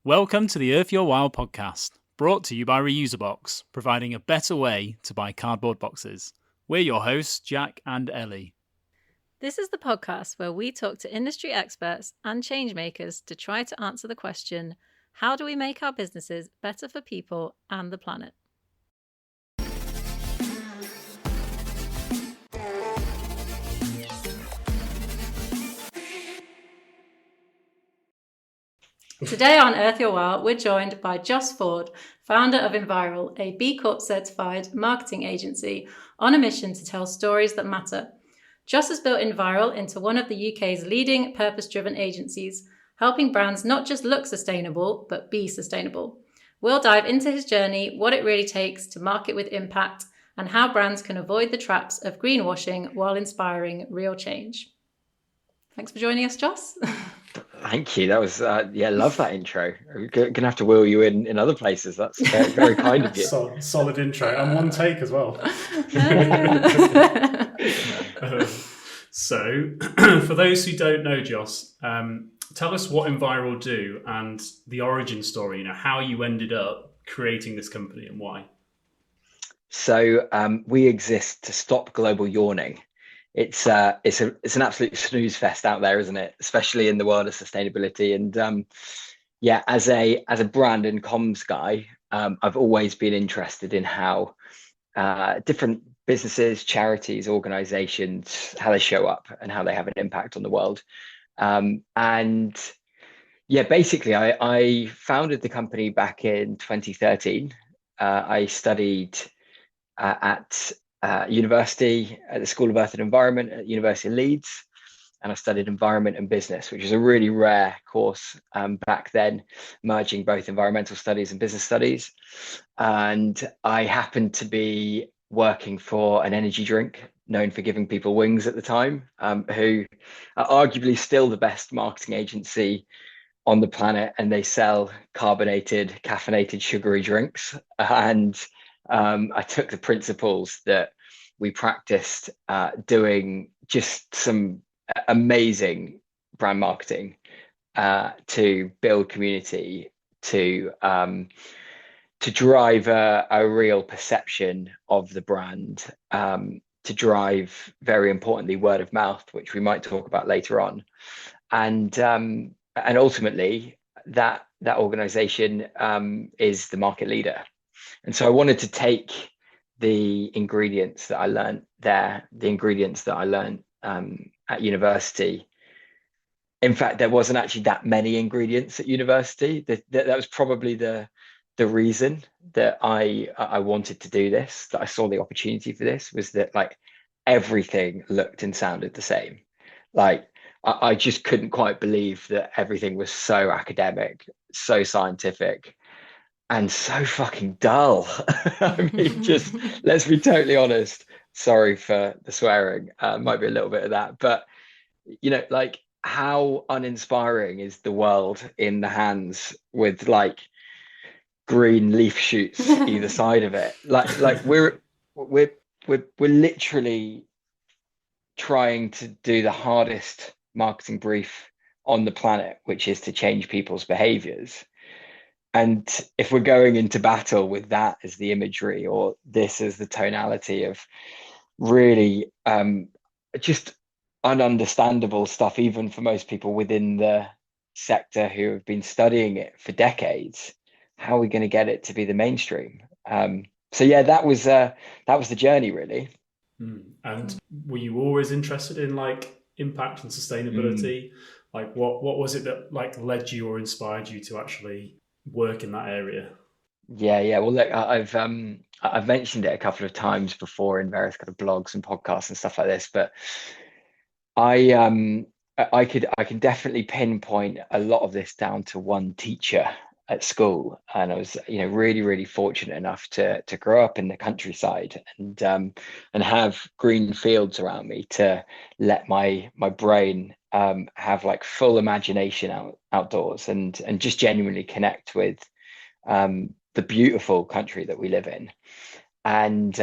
Welcome to the Earth Your Wow podcast, brought to you by ReuserBox, providing a better way to buy cardboard boxes. We're your hosts, Jack and Ellie. This is the podcast where we talk to industry experts and change makers to try to answer the question, how do we make our businesses better for people and the planet? Today on Earth Your Wow, we're joined by Joss Ford, founder of Enviral, a B Corp certified marketing agency on a mission to tell stories that matter. Joss has built Enviral into one of the UK's leading purpose-driven agencies, helping brands not just look sustainable, but be sustainable. We'll dive into his journey, what it really takes to market with impact, and how brands can avoid the traps of greenwashing while inspiring real change. Thanks for joining us, Joss. Thank you. That was, love that intro. We're going to have to wheel you in other plations. That's very, very kind of you. Solid intro and one take as well. So, for those who don't know, Joss, tell us what Enviral do and the origin story, how you ended up creating this company and why. So we exist to stop global yawning. It's an absolute snooze fest out there, isn't it? Especially in the world of sustainability. And as a brand and comms guy, I've always been interested in how different businesses, charities, organizations, how they show up and how they have an impact on the world. Basically, I founded the company back in 2013. I studied at university at the School of Earth and Environment at University of Leeds, and I studied environment and business, which is a really rare course back then, merging both environmental studies and business studies. And I happened to be working for an energy drink known for giving people wings at the time, who are arguably still the best marketing agency on the planet, and they sell carbonated, caffeinated, sugary drinks. And I took the principles that we practiced doing just some amazing brand marketing to build community, to drive a real perception of the brand, to drive, very importantly, word of mouth, which we might talk about later on. And ultimately, that organization is the market leader. And so I wanted to take the ingredients that I learned there, the ingredients that I learned at university. In fact, there wasn't actually that many ingredients at university. That was probably the reason that I wanted to do this, that I saw the opportunity for this, was that like everything looked and sounded the same. Like I just couldn't quite believe that everything was so academic, so scientific, and so fucking dull. I mean, just let's be totally honest. Sorry for the swearing. Might be a little bit of that, but like how uninspiring is the world in the hands with like green leaf shoots either side of it? Like we're literally trying to do the hardest marketing brief on the planet, which is to change people's behaviors. And if we're going into battle with that as the imagery, or this as the tonality of really just ununderstandable stuff, even for most people within the sector who have been studying it for decades, how are we going to get it to be the mainstream? That was the journey, really. And were you always interested in like impact and sustainability? Like what was it that like led you or inspired you to actually work in that area? Well, look, I've mentioned it a couple of times before in various kind of blogs and podcasts and stuff like this, but I can definitely pinpoint a lot of this down to one teacher at school. And I was really, really fortunate enough to grow up in the countryside and have green fields around me to let my brain have like full imagination outdoors and just genuinely connect with the beautiful country that we live in. And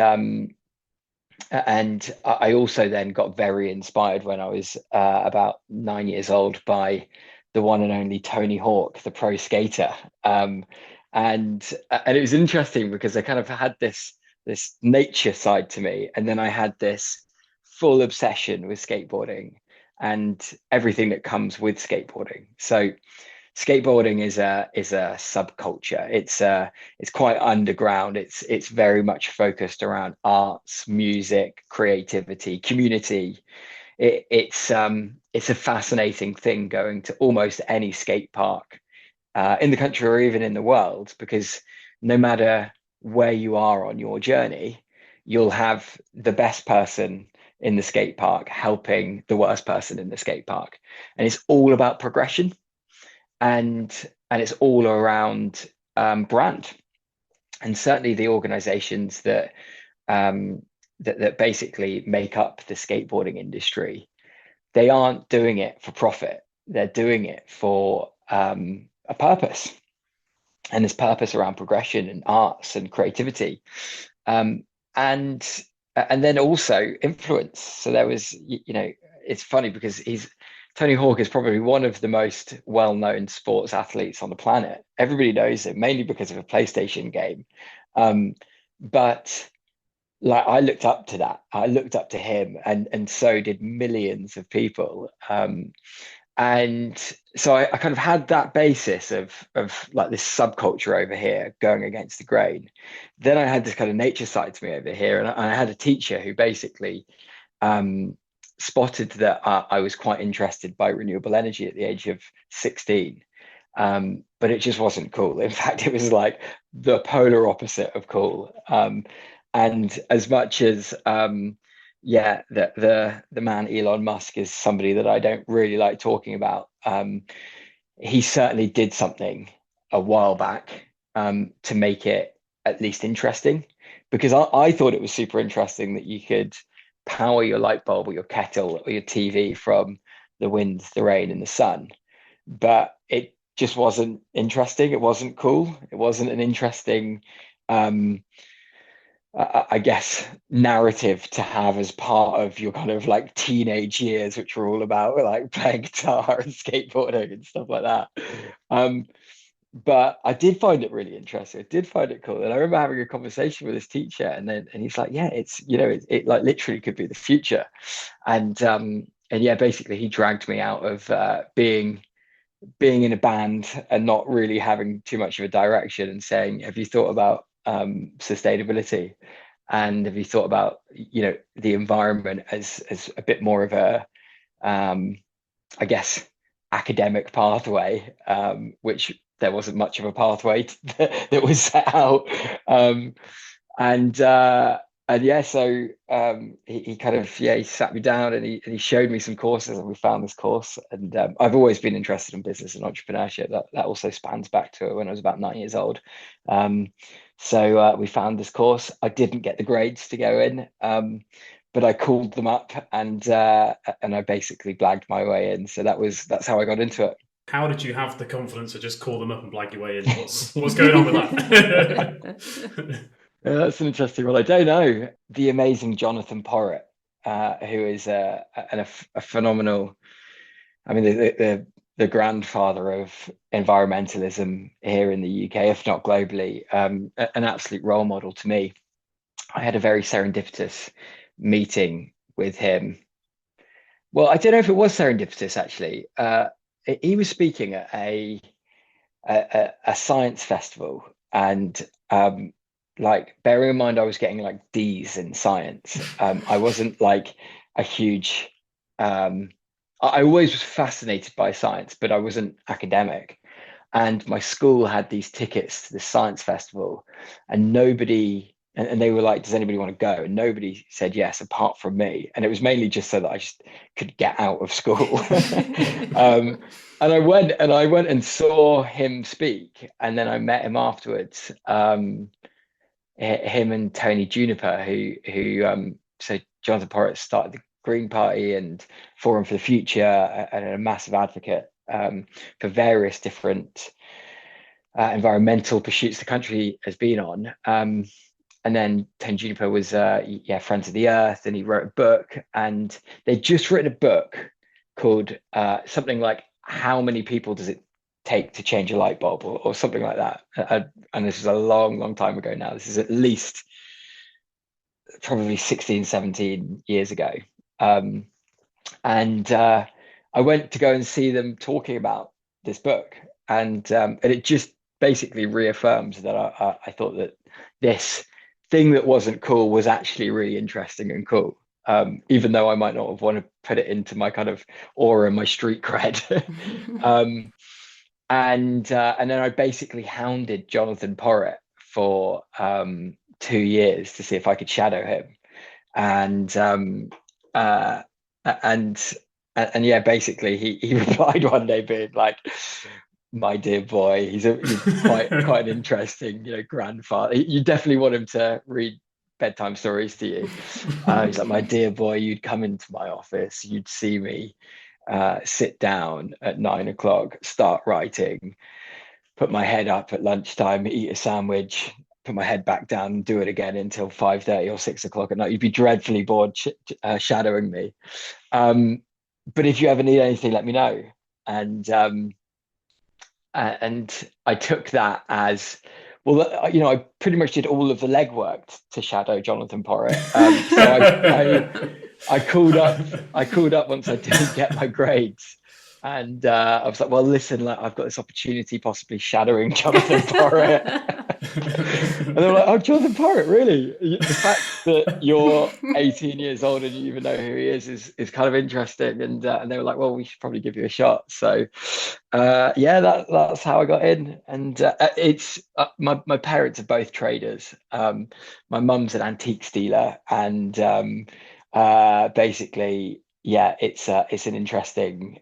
I also then got very inspired when I was about 9 years old by the one and only Tony Hawk, the pro skater. And it was interesting because I kind of had this nature side to me, and then I had this full obsession with skateboarding and everything that comes with skateboarding. So skateboarding is a subculture. It's quite underground. It's very much focused around arts, music, creativity, community. It's a fascinating thing going to almost any skate park in the country or even in the world, because no matter where you are on your journey, you'll have the best person in the skate park helping the worst person in the skate park, and it's all about progression, and it's all around brand. And certainly the organizations that that basically make up the skateboarding industry, they aren't doing it for profit. They're doing it for a purpose, and this purpose around progression and arts and creativity, and then also influence. So there was, it's funny because Tony Hawk is probably one of the most well-known sports athletes on the planet. Everybody knows him mainly because of a PlayStation game, but like I looked up to that. I looked up to him, and so did millions of people. And so I kind of had that basis of like this subculture over here going against the grain. Then I had this kind of nature side to me over here, and I had a teacher who basically spotted that I was quite interested by renewable energy at the age of 16. But it just wasn't cool. In fact, it was like the polar opposite of cool. And as much as the man Elon Musk is somebody that I don't really like talking about, he certainly did something a while back to make it at least interesting, because I thought it was super interesting that you could power your light bulb or your kettle or your TV from the wind, the rain, and the sun, but it just wasn't interesting. It wasn't cool. It wasn't an interesting I guess narrative to have as part of your kind of like teenage years, which were all about like playing guitar and skateboarding and stuff like that. But I did find it really interesting. I did find it cool. And I remember having a conversation with his teacher, and he's like, yeah, it's, it like literally could be the future. And yeah, basically he dragged me out of being in a band and not really having too much of a direction, and saying, have you thought about sustainability, and have you thought about the environment as a bit more of a I guess academic pathway, which there wasn't much of a pathway that was set out, and yeah, so he kind of he sat me down, and he showed me some courses, and we found this course. And I've always been interested in business and entrepreneurship. That also spans back to when I was about 9 years old. So we found this course. I didn't get the grades to go in, but I called them up, and I basically blagged my way in. So that's how I got into it. How did you have the confidence to just call them up and blag your way in? What's going on with that? Yeah, that's an interesting one. I don't know. The amazing Jonathan Porritt, who is a phenomenal, I mean, the grandfather of environmentalism here in the UK, if not globally, an absolute role model to me. I had a very serendipitous meeting with him. Well, I don't know if it was serendipitous, actually. He was speaking at a science festival, and like, bearing in mind I was getting like D's in science, I wasn't like a huge I always was fascinated by science, but I wasn't academic. And my school had these tickets to the science festival, and they were like, does anybody want to go? And nobody said yes apart from me. And it was mainly just so that I just could get out of school. And I went and saw him speak, and then I met him afterwards. Him and Tony Juniper, who so Jonathan Porritt started the Green Party and Forum for the Future, and a massive advocate for various different environmental pursuits the country has been on. And then Tony Juniper was Friends of the Earth, and he wrote a book, and they'd just written a book called something like how many people does it take to change a light bulb, or something like that. And this is a long time ago now. This is at least probably 16, 17 years ago. And I went to go and see them talking about this book, and it just basically reaffirms that I thought that this thing that wasn't cool was actually really interesting and cool, even though I might not have wanted to put it into my kind of aura and my street cred. And then I basically hounded Jonathan Porritt for 2 years to see if I could shadow him, and yeah, basically he replied one day being like, "My dear boy, he's quite an interesting, grandfather. You definitely want him to read bedtime stories to you." He's like, "My dear boy, you'd come into my office, you'd see me sit down at 9 o'clock, start writing, put my head up at lunchtime, eat a sandwich, put my head back down and do it again until 5:30 or 6 o'clock at night. You'd be dreadfully bored shadowing me. But if you ever need anything, let me know." And I took that as, well, I pretty much did all of the legwork to shadow Jonathan Porritt. So I called up once I didn't get my grades, and I was like, "Well, listen, I've got this opportunity, possibly shadowing Jonathan Porritt." And they were like, "Oh, Jonathan Porritt, really? The fact that you're 18 years old and you even know who he is kind of interesting." And they were like, "Well, we should probably give you a shot." So yeah, that's how I got in. And it's my parents are both traders. My mum's an antiques dealer, and basically, yeah, it's an interesting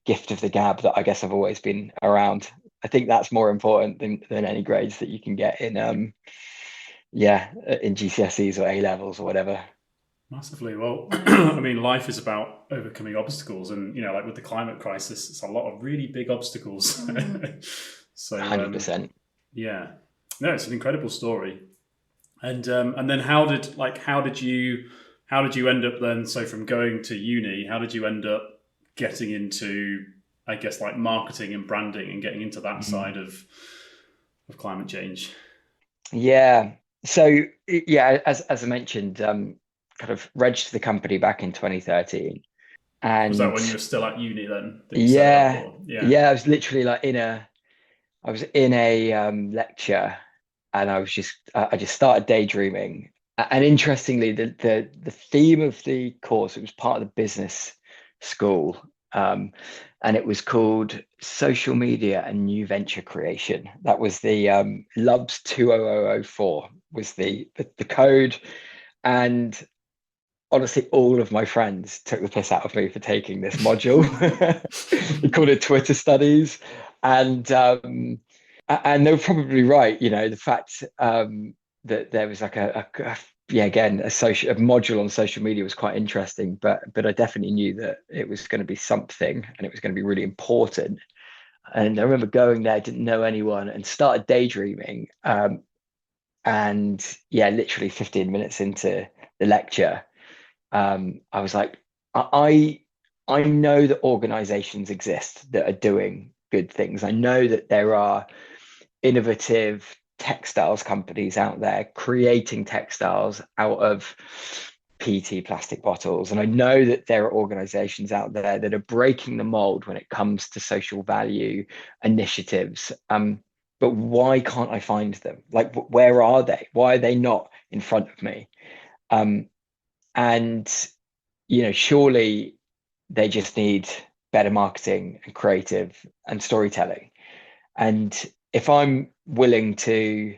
gift of the gab that I guess I've always been around. I think that's more important than any grades that you can get in in GCSEs or A levels or whatever. Massively. Well, I mean, life is about overcoming obstacles, and like with the climate crisis, it's a lot of really big obstacles. So 100%. Yeah, no, it's an incredible story. And then how did you end up then? So from going to uni, how did you end up getting into, I guess, like marketing and branding and getting into that side of climate change? Yeah. So yeah, as I mentioned, kind of registered the company back in 2013. And was that when you were still at uni then? Yeah. I was literally like in a lecture, and I just started daydreaming. And interestingly, the theme of the course, it was part of the business school, and it was called Social Media and New Venture Creation. That was the LUBS 20004 was the code. And honestly, all of my friends took the piss out of me for taking this module. We called it Twitter Studies, and they were probably right. The fact that there was like a module on social media was quite interesting, but I definitely knew that it was going to be something, and it was going to be really important. And I remember going there, didn't know anyone, and started daydreaming. And yeah, literally 15 minutes into the lecture, I was like, I know that organizations exist that are doing good things. I know that there are innovative textiles companies out there creating textiles out of PET plastic bottles. And I know that there are organizations out there that are breaking the mold when it comes to social value initiatives. But why can't I find them? Like, where are they? Why are they not in front of me? And surely they just need better marketing and creative and storytelling. And if I'm willing to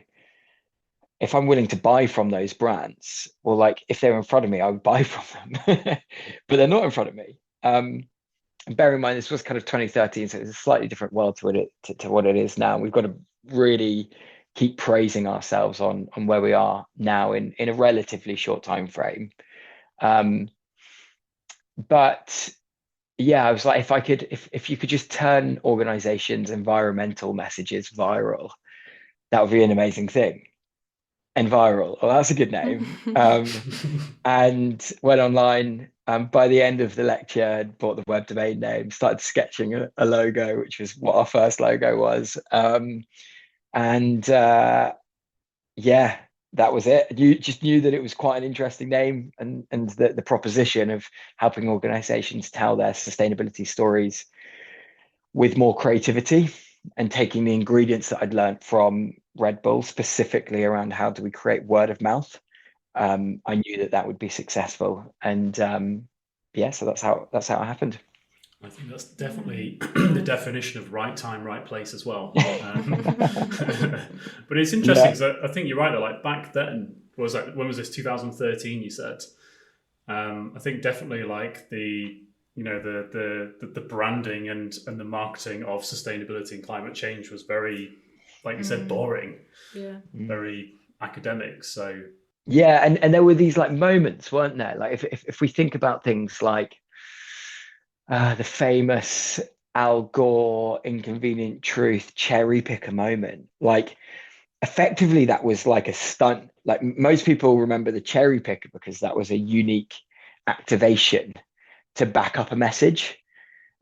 buy from those brands, well, like if they're in front of me, I would buy from them. But they're not in front of me. And bear in mind, this was kind of 2013, so it's a slightly different world to what it is now. We've got to really keep praising ourselves on where we are now in a relatively short time frame. But yeah, I was like, if you could just turn organizations' environmental messages viral, that would be an amazing thing. Enviral, well, that's a good name. And went online, By the end of the lecture, I'd bought the web domain name, started sketching a logo, which was what our first logo was. Yeah, that was it. You just knew that it was quite an interesting name, and the proposition of helping organizations tell their sustainability stories with more creativity and taking the ingredients that I'd learned from Red Bull, specifically around how do we create word of mouth. I knew that would be successful, and yeah, so that's how it happened. I think that's definitely the definition of right time, right place as well. But it's interesting because I think you're right. Though, like back then, when was this? 2013, you said. I think definitely like the branding and the marketing of sustainability and climate change was very, like you said, boring. Yeah. Very academic. So yeah, and there were these like moments, weren't there? Like if we think about things like the famous Al Gore inconvenient truth cherry picker moment, like effectively that was like a stunt. Like most people remember the cherry picker because that was a unique activation to back up a message.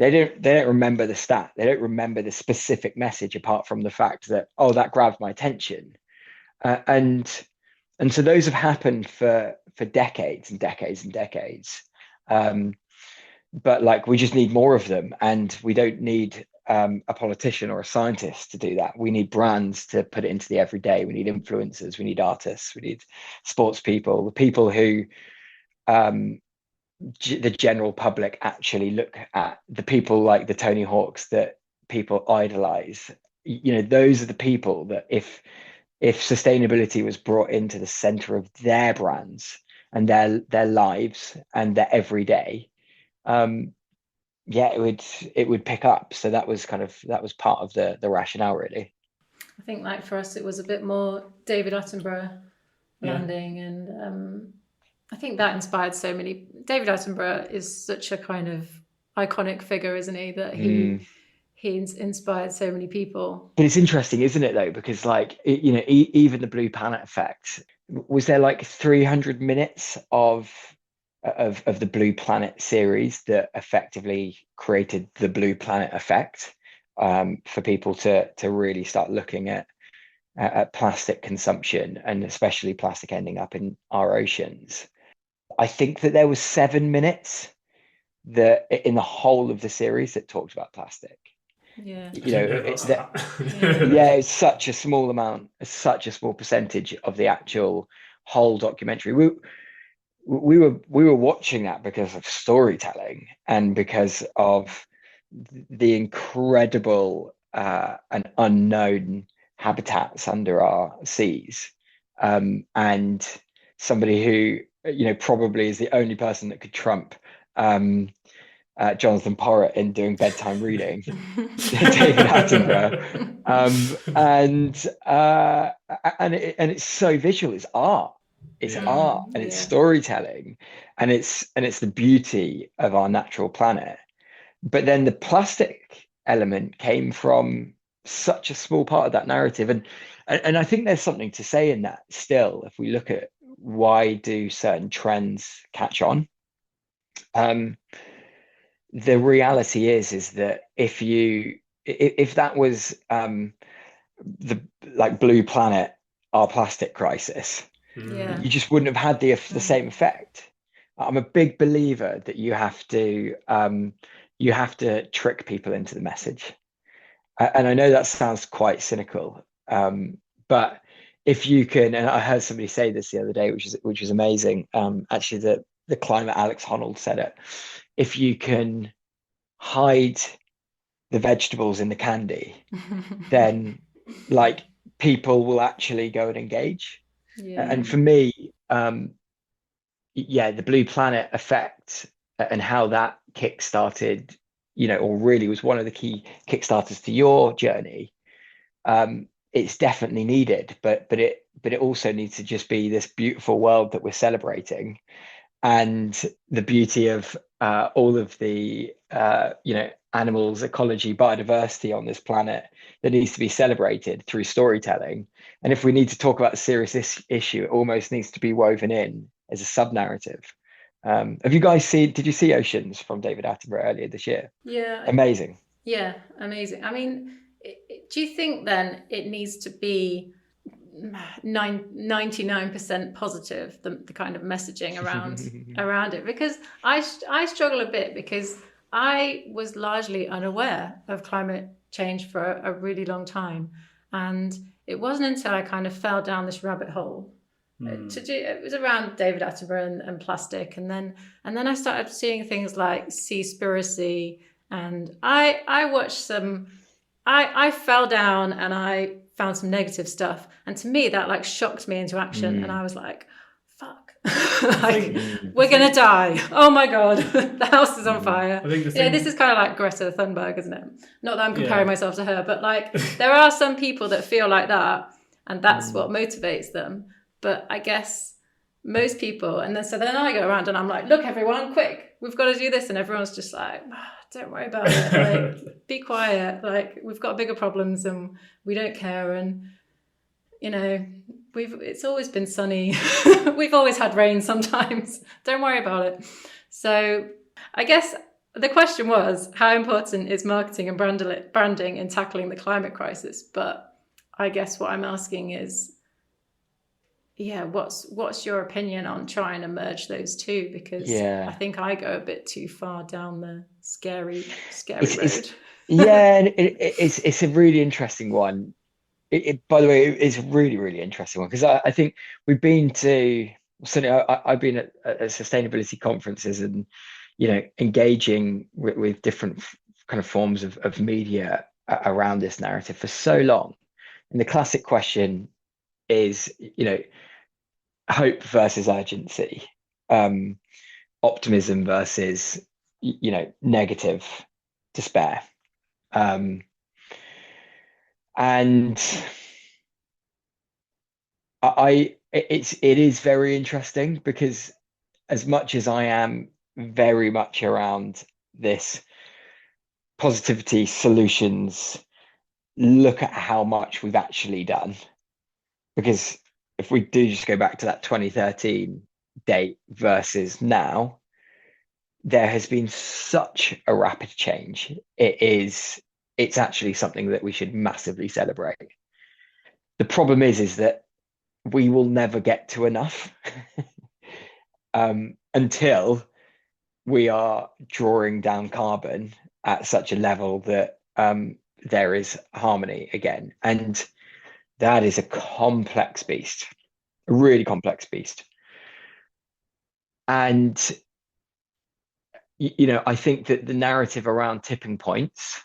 They don't remember the stat. They don't remember the specific message apart from the fact that, oh, that grabbed my attention. And so those have happened for decades and decades and decades. But like we just need more of them, and we don't need a politician or a scientist to do that. We need brands to put it into the everyday. We need influencers. We need artists. We need sports people, the people who the general public actually look at, the people like the Tony Hawks that people idolize. Those are the people that if sustainability was brought into the center of their brands and their lives and their everyday, it would pick up. So that was part of the rationale, really. I think like for us, it was a bit more David Attenborough landing, and I think that inspired so many. David Attenborough is such a kind of iconic figure, isn't he? That he inspired so many people. But it's interesting, isn't it, though? Because like, even the Blue Planet effect, was there like 300 minutes of the Blue Planet series that effectively created the Blue Planet effect, for people to really start looking at plastic consumption, and especially plastic ending up in our oceans. I think that there was 7 minutes that in the whole of the series that talked about plastic. Yeah, it's such a small amount, such a small percentage of the actual whole documentary. We were watching that because of storytelling and because of the incredible and unknown habitats under our seas, and somebody who probably is the only person that could trump Jonathan Porritt in doing bedtime reading, David Attenborough, and it's so visual. It's art. It's art, and it's storytelling, and it's the beauty of our natural planet. But then the plastic element came from such a small part of that narrative, and I think there's something to say in that still. If we look at why do certain trends catch on, the reality is that if that was the like Blue Planet, our plastic crisis, you just wouldn't have had the same effect. I'm a big believer that you have to trick people into the message, and I know that sounds quite cynical, but if you can, and I heard somebody say this the other day, which is amazing. Actually, the climate Alex Honnold said it. If you can hide the vegetables in the candy, then like people will actually go and engage. And for me, the Blue Planet effect and how that kickstarted, or really was one of the key kickstarters to your journey. It's definitely needed, but it also needs to just be this beautiful world that we're celebrating, and the beauty of all of the animals, ecology, biodiversity on this planet that needs to be celebrated through storytelling. And if we need to talk about a serious issue, it almost needs to be woven in as a sub narrative. Have you guys did you see Oceans from David Attenborough earlier this year? Yeah. Amazing. Yeah, amazing. I mean, do you think then it needs to be 99% positive, the kind of messaging around it? Because I struggle a bit, because I was largely unaware of climate change for a really long time, and it wasn't until I kind of fell down this rabbit hole it was around David Attenborough and plastic, and then I started seeing things like Seaspiracy, and I watched some. I fell down and I found some negative stuff, and to me that like shocked me into action, and I was like, "Fuck, like we're gonna die! Oh my god, the house is on fire!" I think this is kind of like Greta Thunberg, isn't it? Not that I'm comparing myself to her, but like there are some people that feel like that, and that's what motivates them. But I guess most people, and then I go around and I'm like, "Look, everyone, quick, we've got to do this," and everyone's just like, "Don't worry about it. Like, be quiet. Like, we've got bigger problems, and we don't care." And it's always been sunny. We've always had rain sometimes. Don't worry about it. So I guess the question was, how important is marketing and branding in tackling the climate crisis? But I guess what I'm asking is, what's your opinion on trying to merge those two? Because I think I go a bit too far down the scary road. And it's a really interesting one. By the way, it's a really, really interesting one, because I think we've been to, certainly I've been at sustainability conferences and, engaging with different kind of forms of media around this narrative for so long. And the classic question is, hope versus urgency, optimism versus, negative despair. And it is very interesting, because as much as I am very much around this positivity solutions, look at how much we've actually done. Because if we do just go back to that 2013 date versus now, there has been such a rapid change. It's actually something that we should massively celebrate. The problem is that we will never get to enough until we are drawing down carbon at such a level that there is harmony again. And that is a complex beast, a really complex beast. And, I think that the narrative around tipping points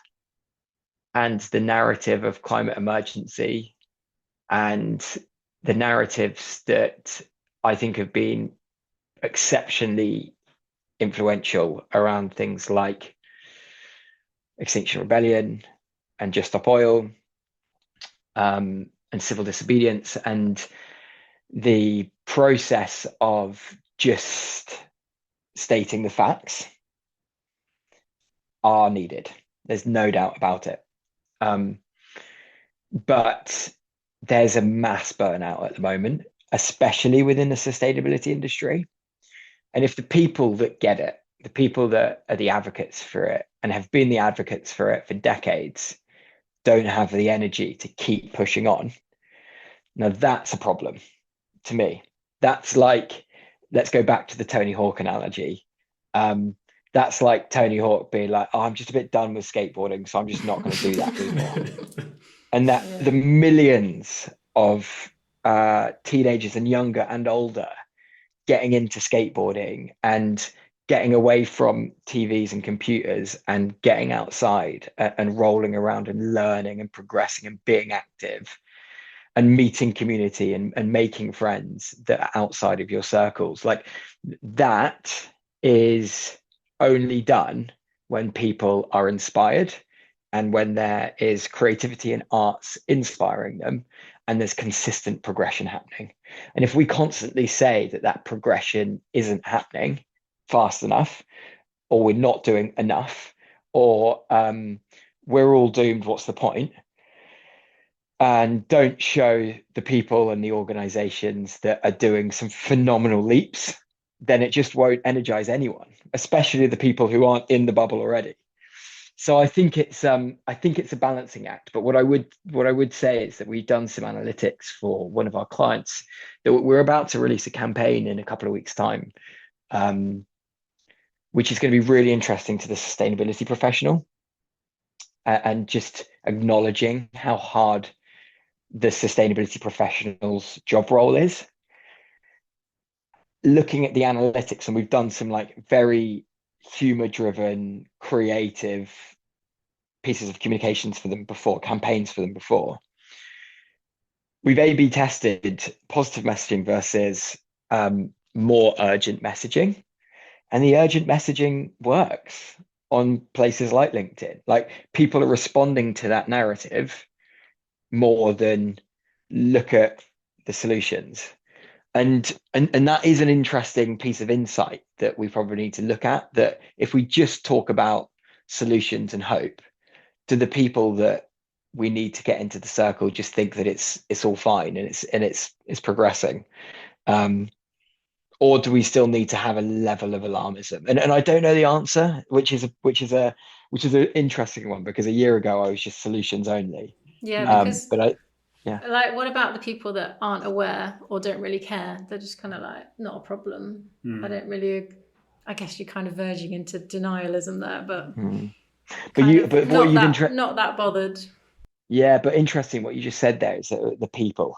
and the narrative of climate emergency and the narratives that I think have been exceptionally influential around things like Extinction Rebellion and Just Stop Oil, and civil disobedience, and the process of just stating the facts are needed. There's no doubt about it. But there's a mass burnout at the moment, especially within the sustainability industry. And if the people that get it, the people that are the advocates for it and have been the advocates for it for decades, don't have the energy to keep pushing on, now that's a problem to me. That's like, let's go back to the Tony Hawk analogy. That's like Tony Hawk being like, "Oh, I'm just a bit done with skateboarding, so I'm just not going to do that anymore." And that the millions of teenagers and younger and older getting into skateboarding and getting away from TVs and computers and getting outside and rolling around and learning and progressing and being active and meeting community and making friends that are outside of your circles, like that is only done when people are inspired and when there is creativity and arts inspiring them and there's consistent progression happening. And if we constantly say that progression isn't happening fast enough, or we're not doing enough, or we're all doomed, what's the point? And don't show the people and the organizations that are doing some phenomenal leaps then it just won't energize anyone, especially the people who aren't in the bubble already. So I think it's a balancing act. But what I would say is that we've done some analytics for one of our clients that we're about to release a campaign in a couple of weeks' time, which is going to be really interesting to the sustainability professional, and just acknowledging how hard the sustainability professional's job role is. Looking at the analytics, and we've done some like very humor-driven, creative pieces of communications for them before, campaigns for them before. We've A/B tested positive messaging versus more urgent messaging, and the urgent messaging works on places like LinkedIn. Like, people are responding to that narrative more than look at the solutions. And that is an interesting piece of insight that we probably need to look at, that if we just talk about solutions and hope, do the people that we need to get into the circle just think that it's all fine and it's progressing? Or do we still need to have a level of alarmism? And I don't know the answer, which is an interesting one, because a year ago I was just solutions only. Yeah, because yeah. Like, what about the people that aren't aware or don't really care? They're just kind of like, not a problem. I guess you're kind of verging into denialism there, but not that bothered. Yeah, but interesting what you just said there is that the people,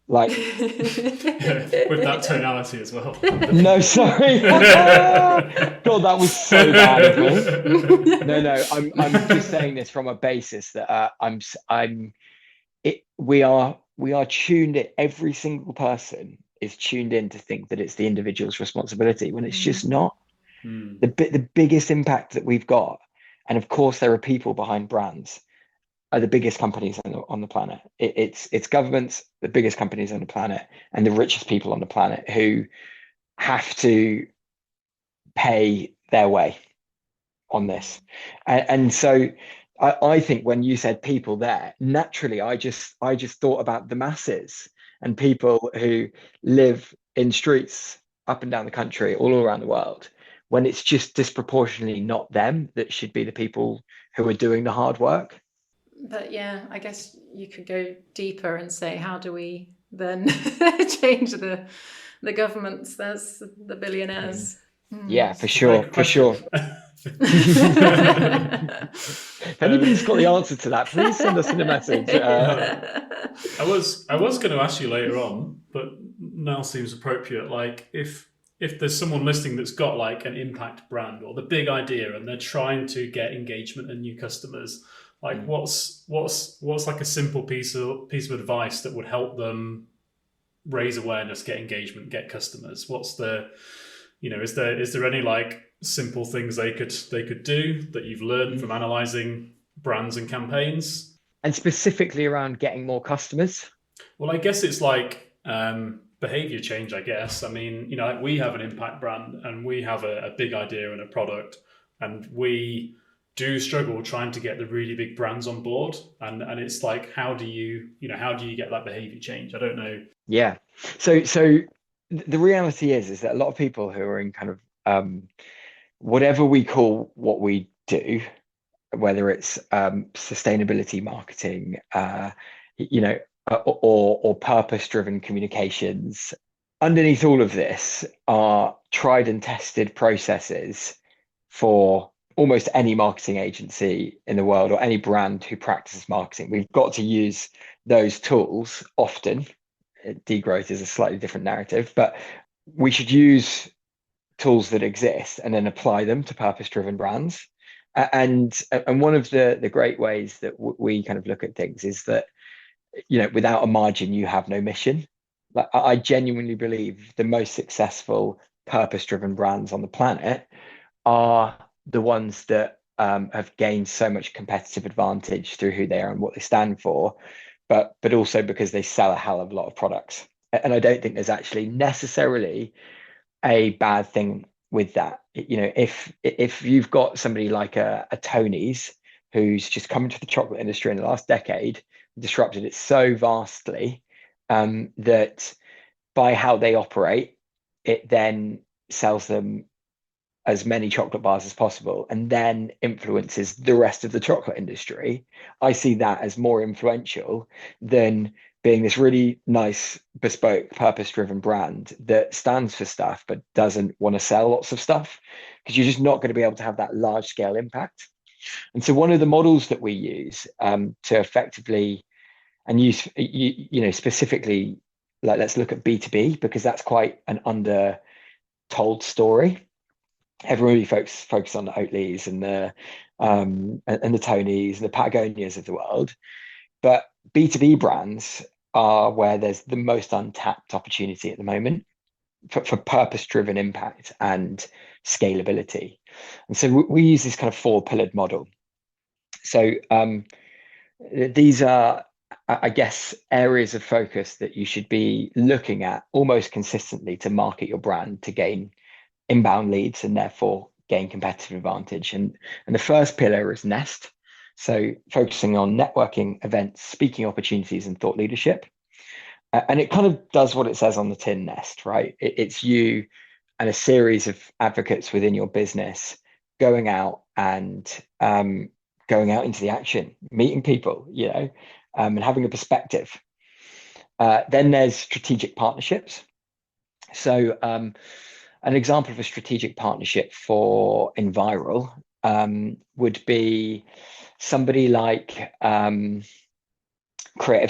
like, with that tonality as well. No, sorry. God, that was so bad of me. No, I'm just saying this from a basis that we are tuned in. Every single person is tuned in to think that it's the individual's responsibility, when it's just not. The biggest impact that we've got, and of course there are people behind brands, are the biggest companies on the planet. It's governments, the biggest companies on the planet, and the richest people on the planet who have to pay their way on this. And so I think when you said people there, naturally I just thought about the masses and people who live in streets up and down the country, all around the world, when it's just disproportionately not them that should be the people who are doing the hard work. But yeah, I guess you could go deeper and say, how do we then change the governments? There's the billionaires. Yeah, for sure. If anybody's got the answer to that, please send us in a message. I was going to ask you later on, but now seems appropriate. Like, if there's someone listening that's got like an impact brand or the big idea and they're trying to get engagement and new customers, like what's like a simple piece of advice that would help them raise awareness, get engagement, get customers? What's the, is there any like simple things they could do that you've learned from analyzing brands and campaigns? And specifically around getting more customers? Well, I guess it's like behavior change, I guess. I mean, like, we have an impact brand and we have a big idea and a product, and we do struggle trying to get the really big brands on board. And it's like, how do you get that behavior change? I don't know. Yeah. So the reality is that a lot of people who are in kind of whatever we call what we do, whether it's sustainability marketing, or purpose-driven communications, underneath all of this are tried and tested processes for almost any marketing agency in the world or any brand who practices marketing. We've got to use those tools often. Degrowth is a slightly different narrative, but we should use tools that exist and then apply them to purpose-driven brands. And one of the great ways that we kind of look at things is that, without a margin, you have no mission. Like, I genuinely believe the most successful purpose-driven brands on the planet are the ones that have gained so much competitive advantage through who they are and what they stand for, but also because they sell a hell of a lot of products. And I don't think there's actually necessarily a bad thing with that. If you've got somebody like a Tony's who's just come into the chocolate industry in the last decade, disrupted it so vastly that by how they operate, it then sells them as many chocolate bars as possible and then influences the rest of the chocolate industry, I see that as more influential than being this really nice, bespoke, purpose-driven brand that stands for stuff but doesn't want to sell lots of stuff, because you're just not going to be able to have that large-scale impact. And so one of the models that we use to effectively and use, specifically, like, let's look at B2B, because that's quite an under-told story. Everyone really focus on the Oatleys and the Tonys and the Patagonias of the world, but B2B brands are where there's the most untapped opportunity at the moment for purpose-driven impact and scalability. And so we use this kind of four-pillared model. So these are, I guess, areas of focus that you should be looking at almost consistently to market your brand to gain inbound leads and therefore gain competitive advantage. And the first pillar is Nest. So focusing on networking, events, speaking opportunities, and thought leadership. And it kind of does what it says on the tin, Nest, right? It's you and a series of advocates within your business going out and going out into the action, meeting people, and having a perspective. Then there's strategic partnerships. So an example of a strategic partnership for Enviral would be somebody like Creatives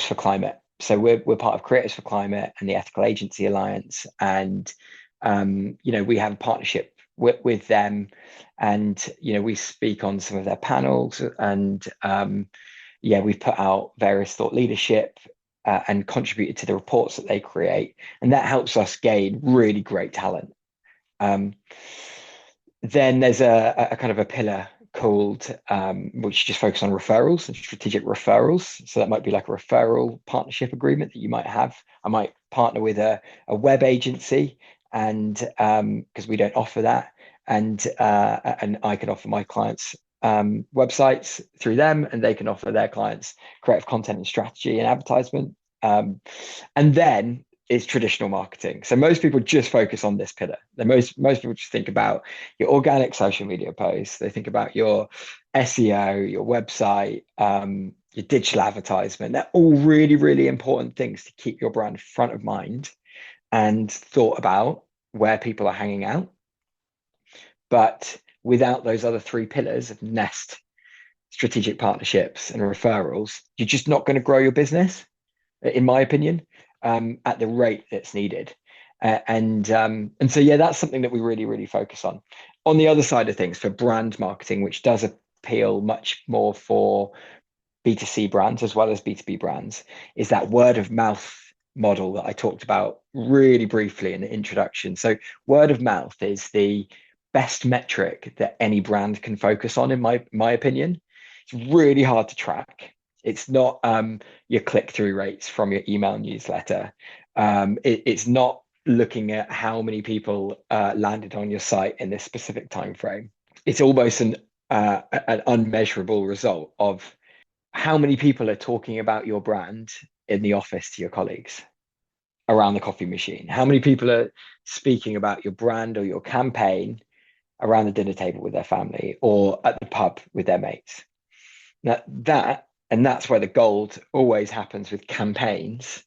for Climate. So we're part of Creatives for Climate and the Ethical Agency Alliance, and we have a partnership with them, and we speak on some of their panels, and we've put out various thought leadership and contributed to the reports that they create, and that helps us gain really great talent. Then there's a kind of a pillar called which just focus on referrals and strategic referrals. So that might be like a referral partnership agreement that you might have. I might partner with a web agency, and because we don't offer that, and I can offer my clients websites through them, and they can offer their clients creative content and strategy and advertisement. And then is traditional marketing. So most people just focus on this pillar. Most people just think about your organic social media posts. They think about your SEO, your website, your digital advertisement. They're all really, really important things to keep your brand front of mind and thought about where people are hanging out. But without those other three pillars of Nest, strategic partnerships, and referrals, you're just not going to grow your business, in my opinion, at the rate that's needed. And so, that's something that we really, really focus on. On the other side of things, for brand marketing, which does appeal much more for B2C brands as well as B2B brands, is that word of mouth model that I talked about really briefly in the introduction. So word of mouth is the best metric that any brand can focus on, in my opinion. It's really hard to track. It's not your click-through rates from your email newsletter. It's not looking at how many people landed on your site in this specific time frame. It's almost an unmeasurable result of how many people are talking about your brand in the office to your colleagues, around the coffee machine. How many people are speaking about your brand or your campaign around the dinner table with their family or at the pub with their mates. Now that's where the gold always happens with campaigns.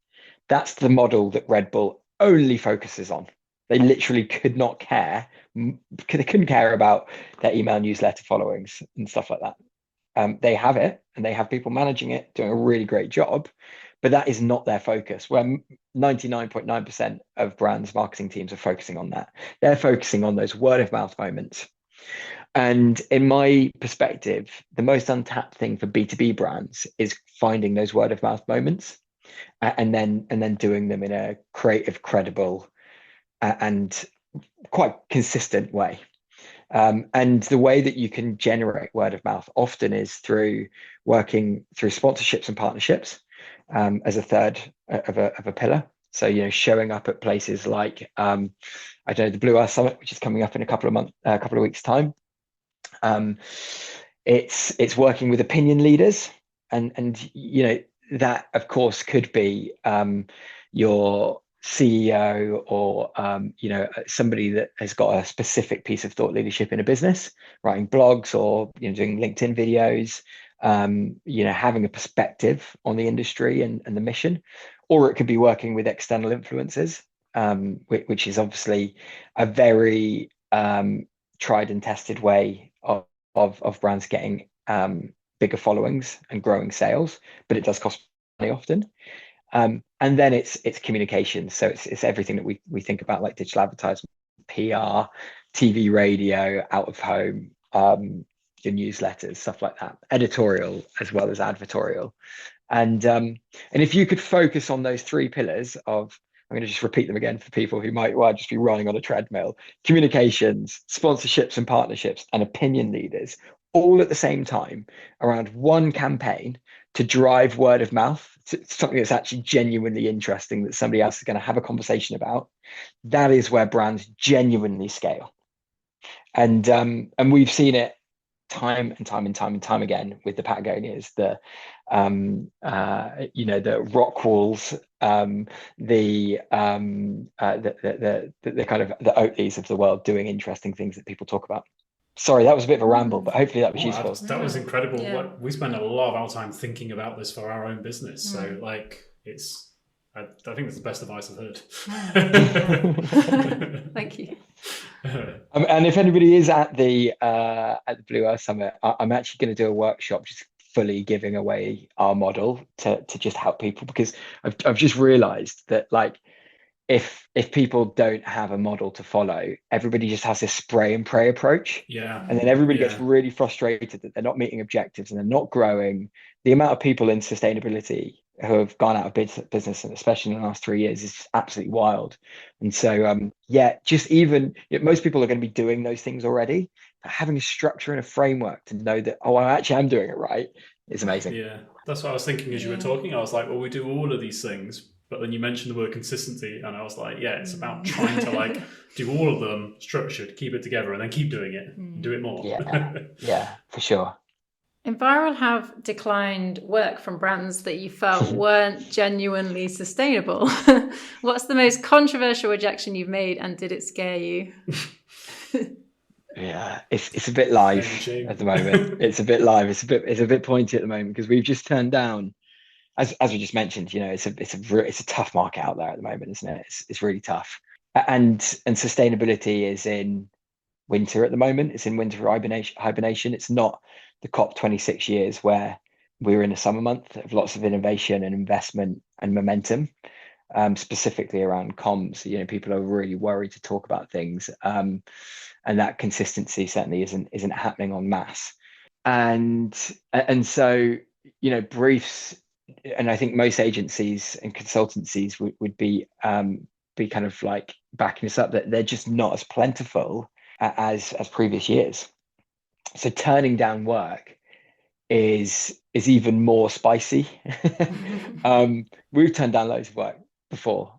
That's the model that Red Bull only focuses on. They literally could not care. They couldn't care about their email newsletter followings and stuff like that. They have it and they have people managing it, doing a really great job, but that is not their focus. Where 99.9% of brands' marketing teams are focusing on that. They're focusing on those word of mouth moments. And in my perspective, the most untapped thing for B2B brands is finding those word of mouth moments and then doing them in a creative, credible, and quite consistent way. And the way that you can generate word of mouth often is through working through sponsorships and partnerships as a third of a pillar. So, showing up at places like, the Blue Earth Summit, which is coming up in a couple of weeks' time. It's working with opinion leaders, and that of course could be your CEO or somebody that has got a specific piece of thought leadership in a business, writing blogs or doing LinkedIn videos, having a perspective on the industry and the mission, or it could be working with external influencers, which is obviously a very tried and tested way of brands getting bigger followings and growing sales, but it does cost money often. And then it's communication. So it's everything that we think about, like digital advertising, PR, TV, radio, out of home, your newsletters, stuff like that, editorial as well as advertorial. And if you could focus on those three pillars of, I'm going to just repeat them again for people who might just be running on a treadmill: communications, sponsorships and partnerships, and opinion leaders, all at the same time around one campaign to drive word of mouth, something that's actually genuinely interesting that somebody else is going to have a conversation about. That is where brands genuinely scale. And we've seen it time and time again with the Patagonias, the rock walls, the kind of the Oatleys of the world doing interesting things that people talk about. Sorry, that was a bit of a ramble, but hopefully that was useful. That was incredible. Yeah. Like, we spend a lot of our time thinking about this for our own business. So I think it's the best advice I've heard. Thank you. And if anybody is at the Blue Earth Summit, I'm actually going to do a workshop just fully giving away our model to just help people, because I've just realized that, like, if people don't have a model to follow, everybody just has this spray and pray approach. Yeah. And then everybody gets really frustrated that they're not meeting objectives and they're not growing. The amount of people in sustainability who have gone out of business, and especially in the last 3 years, is absolutely wild. And so, just even most people are going to be doing those things already. But having a structure and a framework to know that, I actually am doing it right, is amazing. Yeah, that's what I was thinking as you were talking. I was like, well, we do all of these things, but then you mentioned the word consistency, and I was like, it's about trying to do all of them structured, keep it together, and then keep doing it, and do it more. Yeah, for sure. Enviral have declined work from brands that you felt weren't genuinely sustainable. What's the most controversial rejection you've made, and did it scare you? Yeah, it's a bit live at the moment. It's a bit live. It's a bit pointy at the moment, because we've just turned down, as we just mentioned, it's a tough market out there at the moment, isn't it? It's really tough. And sustainability is in winter at the moment. It's in winter hibernation. It's not the COP26 years where we're in a summer month of lots of innovation and investment and momentum, specifically around comms. People are really worried to talk about things, and that consistency certainly isn't happening en masse. And so briefs, and I think most agencies and consultancies would be kind of like backing us up, that they're just not as plentiful as previous years. So turning down work is even more spicy. We've turned down loads of work before,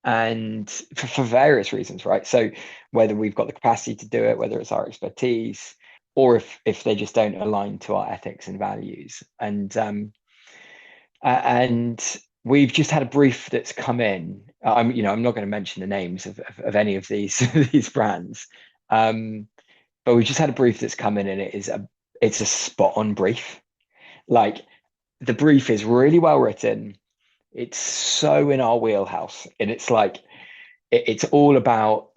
and for various reasons, right? So whether we've got the capacity to do it, whether it's our expertise, or if they just don't align to our ethics and values. And we've just had a brief that's come in. I'm not going to mention the names of any of these brands, but we've just had a brief that's come in, and it's a spot on brief. Like, the brief is really well written. It's so in our wheelhouse, and it's like it's all about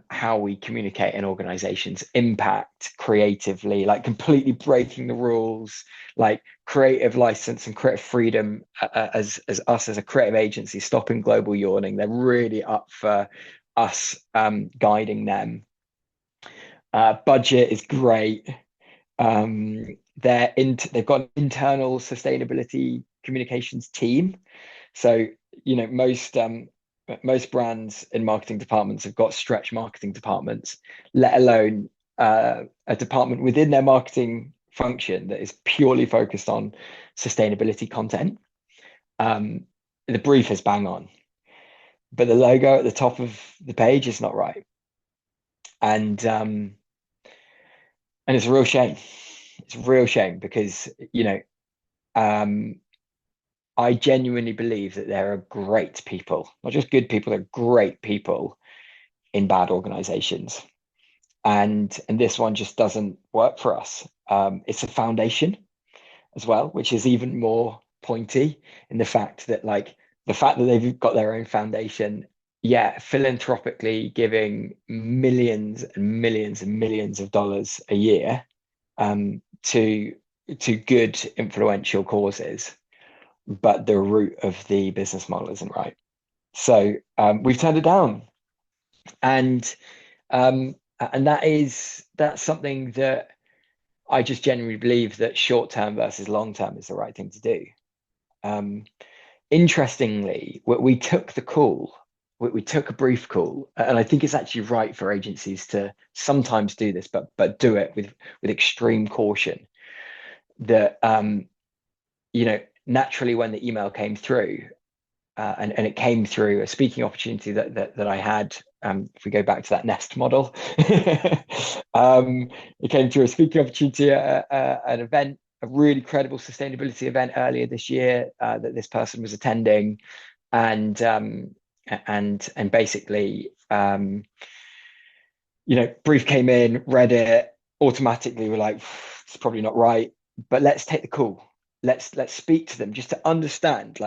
how we communicate in organizations, impact creatively, like completely breaking the rules, like creative license and creative freedom as us as a creative agency, stopping global yawning. They're really up for us guiding them. Budget is great. They've got an internal sustainability communications team. So most brands in marketing departments have got stretch marketing departments, let alone a department within their marketing function that is purely focused on sustainability content. The brief is bang on, but the logo at the top of the page is not right. And it's a real shame. It's a real shame, because I genuinely believe that there are great people, not just good people, there are great people in bad organizations. And this one just doesn't work for us. It's a foundation as well, which is even more pointy in the fact that they've got their own foundation, yeah, philanthropically giving millions and millions and millions of dollars a year to good influential causes, but the root of the business model isn't right. So we've turned it down, and that's something that I just genuinely believe that short term versus long term is the right thing to do. Interestingly, we took the call. We took a brief call, and I think it's actually right for agencies to sometimes do this, but do it with extreme caution. That naturally, when the email came through, and it came through a speaking opportunity that I had. If we go back to that Nest model, it came through a speaking opportunity at an event, a really credible sustainability event earlier this year that this person was attending, and basically, brief came in, read it, automatically we're like, it's probably not right, but let's take the call. Let's speak to them just to understand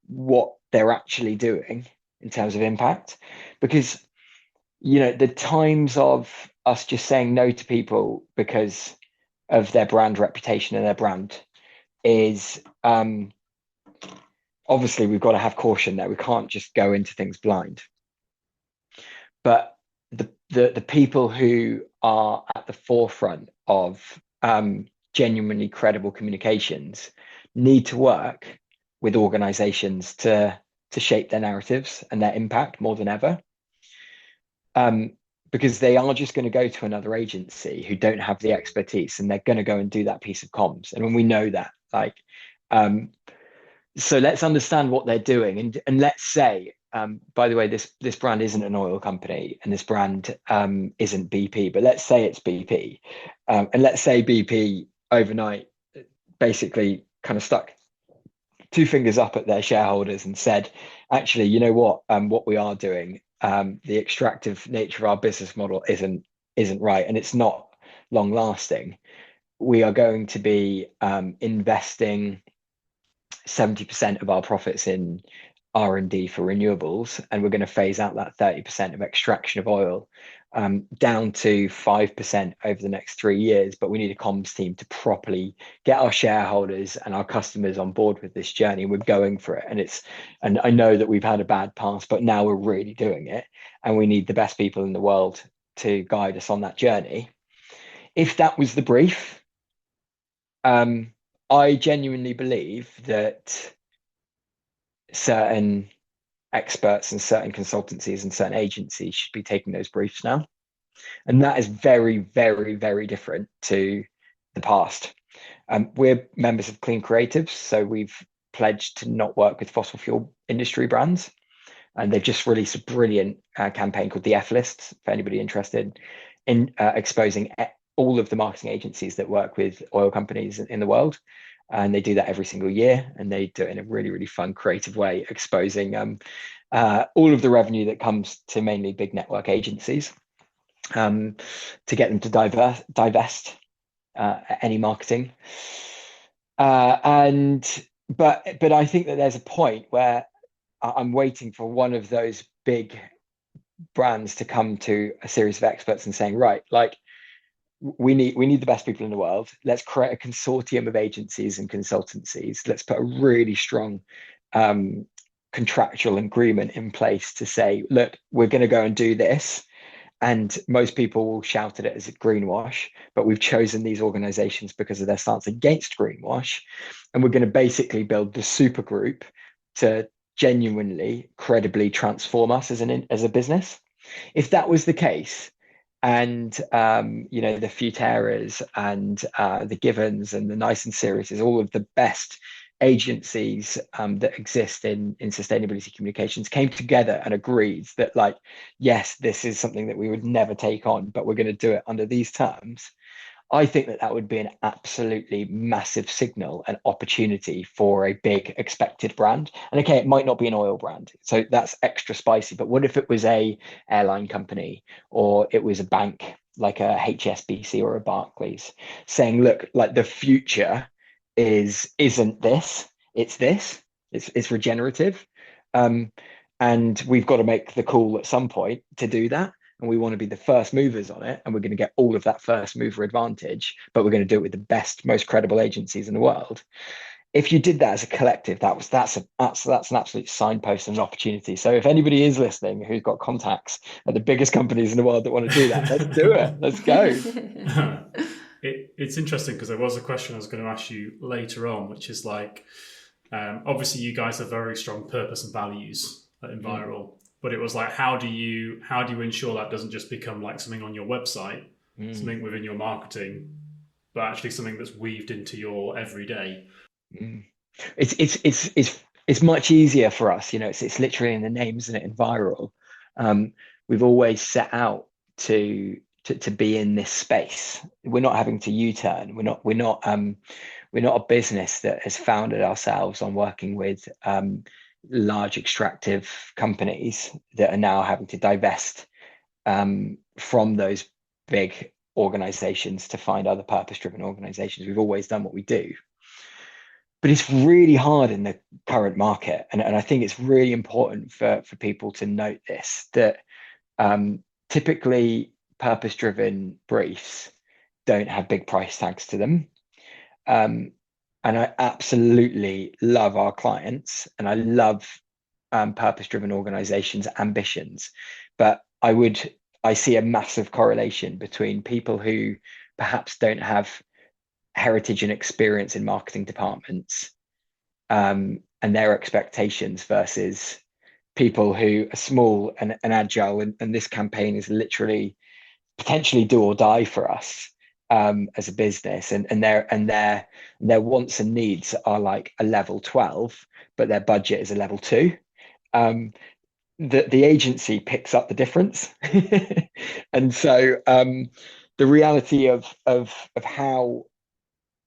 what they're actually doing in terms of impact, because the times of us just saying no to people because of their brand reputation and their brand is obviously we've got to have caution there. We can't just go into things blind, but the people who are at the forefront of genuinely credible communications need to work with organizations to shape their narratives and their impact more than ever, because they are just going to go to another agency who don't have the expertise, and they're going to go and do that piece of comms. And when we know that, so let's understand what they're doing, and let's say, by the way, this brand isn't an oil company, and this brand isn't BP, but let's say it's BP, and let's say BP overnight basically kind of stuck two fingers up at their shareholders and said, actually, you know what we are doing, the extractive nature of our business model isn't right, and it's not long lasting. We are going to be investing 70% of our profits in R&D for renewables, and we're going to phase out that 30% of extraction of oil down to 5% over the next 3 years. But we need a comms team to properly get our shareholders and our customers on board with this journey. We're going for it, and I know that we've had a bad past, but now we're really doing it, and we need the best people in the world to guide us on that journey. If that was the brief, I genuinely believe that certain experts and certain consultancies and certain agencies should be taking those briefs now. And that is very, very, very different to the past. We're members of Clean Creatives, so we've pledged to not work with fossil fuel industry brands. And they've just released a brilliant campaign called the F List, for anybody interested in exposing all of the marketing agencies that work with oil companies in the world. And they do that every single year, and they do it in a really, really fun, creative way, exposing all of the revenue that comes to mainly big network agencies, to get them to divest any marketing. But I think that there's a point where I'm waiting for one of those big brands to come to a series of experts and saying, right, we need the best people in the world. Let's create a consortium of agencies and consultancies. Let's put a really strong contractual agreement in place to say, look, we're going to go and do this. And most people will shout at it as a greenwash, but we've chosen these organizations because of their stance against greenwash. And we're going to basically build the super group to genuinely, credibly transform us as a business. If that was the case, and the Futeras and the Givens and the Nice and Seriouses, all of the best agencies that exist in sustainability communications came together and agreed that, yes, this is something that we would never take on, but we're going to do it under these terms. I think that would be an absolutely massive signal and opportunity for a big expected brand. And okay, it might not be an oil brand, so that's extra spicy. But what if it was a airline company, or it was a bank like a HSBC or a Barclays, saying, look, like the future isn't this, it's this, it's regenerative. And we've got to make the call at some point to do that. And we want to be the first movers on it, and we're going to get all of that first mover advantage, but we're going to do it with the best, most credible agencies in the world. If you did that as a collective, that's an absolute signpost and an opportunity. So if anybody is listening who's got contacts at the biggest companies in the world that want to do that, let's do it. Let's go. It's interesting because there was a question I was going to ask you later on, which is like, obviously you guys have very strong purpose and values at Enviral, but it was like, how do you ensure that doesn't just become like something on your website, something within your marketing, but actually something that's weaved into your everyday? It's much easier for us, you know. It's literally in the name, isn't it? Enviral. We've always set out to be in this space. We're not having to U-turn. We're not a business that has founded ourselves on working with large extractive companies that are now having to divest from those big organizations to find other purpose-driven organizations. We've always done what we do. But it's really hard in the current market. And I think it's really important for people to note this, that typically purpose-driven briefs don't have big price tags to them. And I absolutely love our clients, and I love purpose-driven organizations' ambitions. But I see a massive correlation between people who perhaps don't have heritage and experience in marketing departments and their expectations versus people who are small and agile. And this campaign is literally potentially do or die for us as a business, and their wants and needs are like a level 12, but their budget is a level 2. The agency picks up the difference. And so the reality of how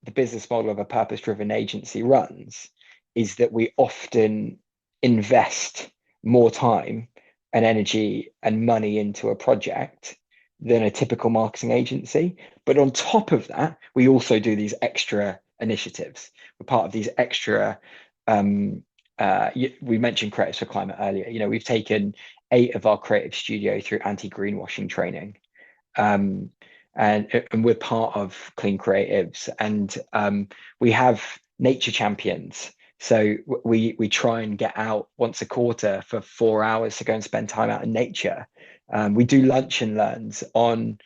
the business model of a purpose-driven agency runs is that we often invest more time and energy and money into a project than a typical marketing agency. But on top of that, we also do these extra initiatives. We're part of these extra, we mentioned Creatives for Climate earlier. You know, we've taken 8 of our creative studio through anti-greenwashing training. And we're part of Clean Creatives, and we have nature champions. So we try and get out once a quarter for 4 hours to go and spend time out in nature. We do lunch and learns on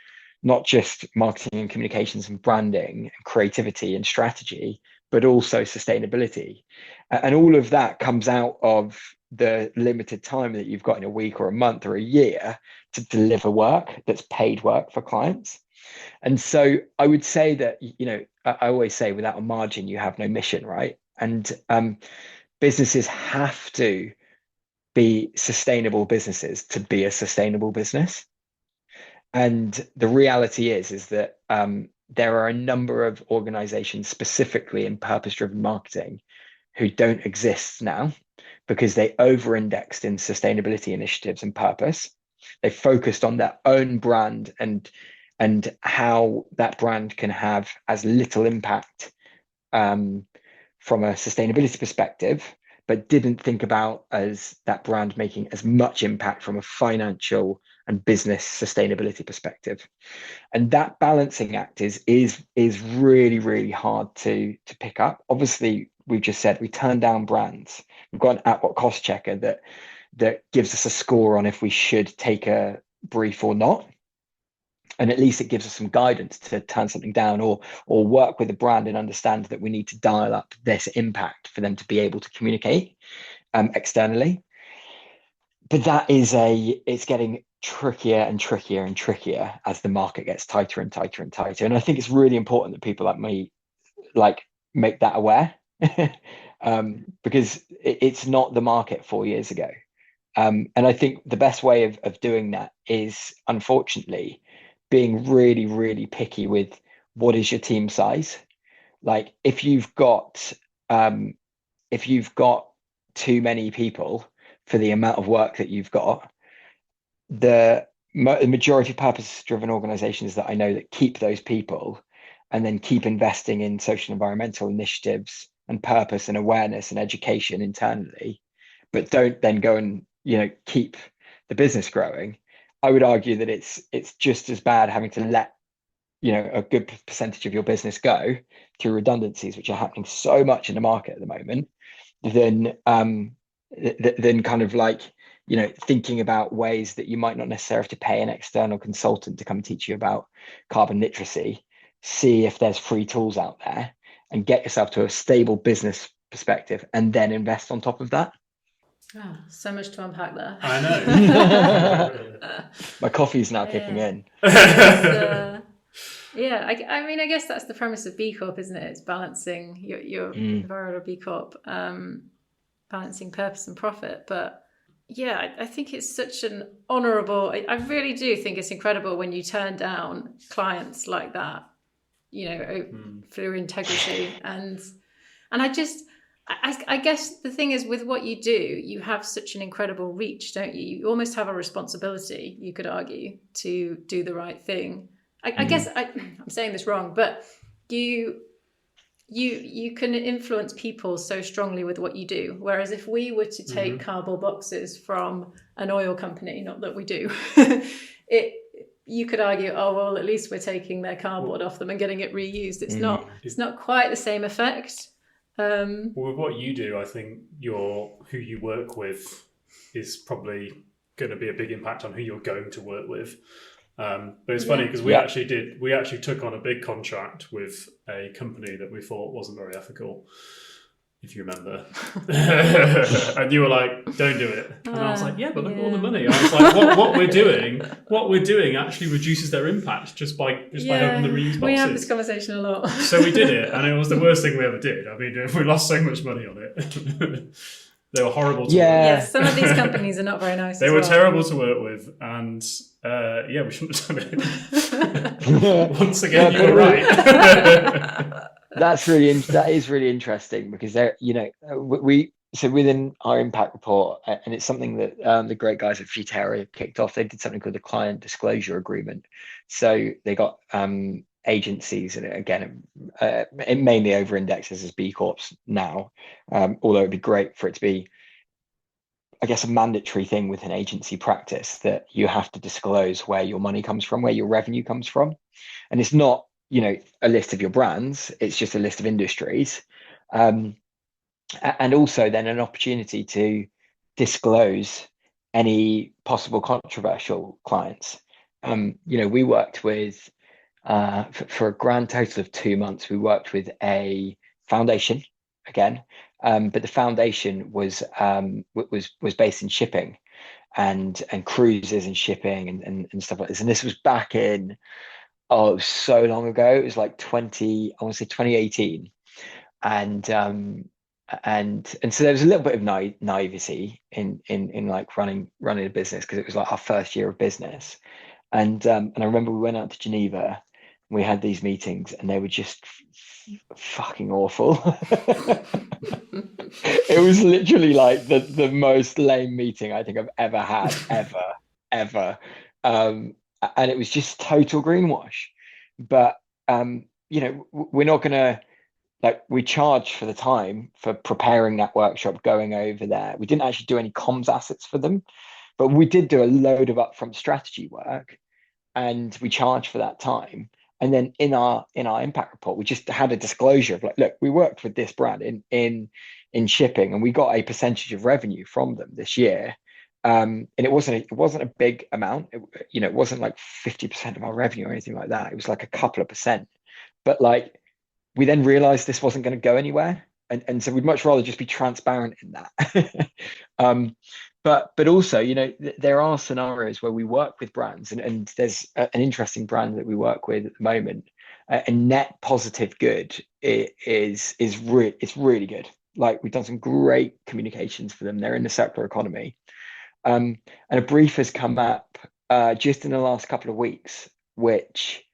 not just marketing and communications and branding and creativity and strategy, but also sustainability. And all of that comes out of the limited time that you've got in a week or a month or a year to deliver work that's paid work for clients. And so I would say that, you know, I always say without a margin, you have no mission, right? And businesses have to be sustainable businesses to be a sustainable business. And the reality is that there are a number of organizations, specifically in purpose-driven marketing, who don't exist now because they over-indexed in sustainability initiatives and purpose. They focused on their own brand and how that brand can have as little impact from a sustainability perspective, but didn't think about as that brand making as much impact from a financial and business sustainability perspective. And that balancing act is really, really hard to pick up. Obviously, we've just said we turn down brands. We've got an at what cost checker that gives us a score on if we should take a brief or not. And at least it gives us some guidance to turn something down or work with the brand and understand that we need to dial up this impact for them to be able to communicate externally. But it's getting trickier and trickier and trickier as the market gets tighter and tighter and tighter. And I think it's really important that people like me make that aware because it's not the market 4 years ago. And I think the best way of doing that is, unfortunately, being really, really picky with what is your team size? Like if you've got too many people for the amount of work that you've got, the majority of purpose-driven organizations that I know that keep those people and then keep investing in social and environmental initiatives and purpose and awareness and education internally, but don't then go and keep the business growing. I would argue that it's just as bad having to let a good percentage of your business go through redundancies, which are happening so much in the market at the moment, than kind of like thinking about ways that you might not necessarily have to pay an external consultant to come teach you about carbon literacy. See if there's free tools out there and get yourself to a stable business perspective, and then invest on top of that. Oh, so much to unpack there. I know. My coffee's now kicking in. Yeah, I mean, I guess that's the premise of B Corp, isn't it? It's balancing your Enviral or B Corp, balancing purpose and profit. But yeah, I think it's such an honourable. I really do think it's incredible when you turn down clients like that, through integrity. And I guess the thing is, with what you do, you have such an incredible reach, don't you? You almost have a responsibility, you could argue, to do the right thing. I guess I'm saying this wrong, but you can influence people so strongly with what you do. Whereas if we were to take cardboard boxes from an oil company, not that we do, you could argue, oh well, at least we're taking their cardboard off them and getting it reused. It's not quite the same effect. Well, with what you do, I think who you work with is probably going to be a big impact on who you're going to work with. But it's funny because we actually took on a big contract with a company that we thought wasn't very ethical, if you remember. And you were like, don't do it. And I was like, yeah, but look at all the money. I was like, what we're doing actually reduces their impact just by opening the reuse boxes. We have this conversation a lot. So we did it, and it was the worst thing we ever did. I mean, we lost so much money on it. They were horrible to work with. Yes, some of these companies are not very nice. They were terrible to work with, and we shouldn't have done it. Once again, you were right. That is really interesting, because so within our impact report, and it's something that the great guys at Futera kicked off. They did something called the client disclosure agreement. So they got agencies, and again, it mainly over indexes as B Corps now, although it'd be great for it to be, I guess, a mandatory thing with an agency practice that you have to disclose where your money comes from, where your revenue comes from. And it's not, a list of your brands, it's just a list of industries. And also then an opportunity to disclose any possible controversial clients. We worked with, for a grand total of 2 months, we worked with a foundation again, but the foundation was based in shipping and cruises and shipping and stuff like this. And this was back in, it was so long ago. It was like 2018, and so there was a little bit of naivety in like running a business, because it was like our first year of business. And I remember we went out to Geneva. We had these meetings, and they were just fucking awful. It was literally like the most lame meeting I think I've ever had, ever. And it was just total greenwash. But we're not gonna, like, we charged for the time for preparing that workshop, going over there. We didn't actually do any comms assets for them, but we did do a load of upfront strategy work, and we charged for that time. And then in our impact report, we just had a disclosure of like, look, we worked with this brand in shipping, and we got a percentage of revenue from them this year. And it wasn't a big amount. It wasn't like 50% of our revenue or anything like that. It was like a couple of percent. But like, we then realized this wasn't going to go anywhere. And so we'd much rather just be transparent in that. But also, there are scenarios where we work with brands, and there's an interesting brand that we work with at the moment. A net positive good is really good. Like, we've done some great communications for them. They're in the circular economy, and a brief has come up just in the last couple of weeks, which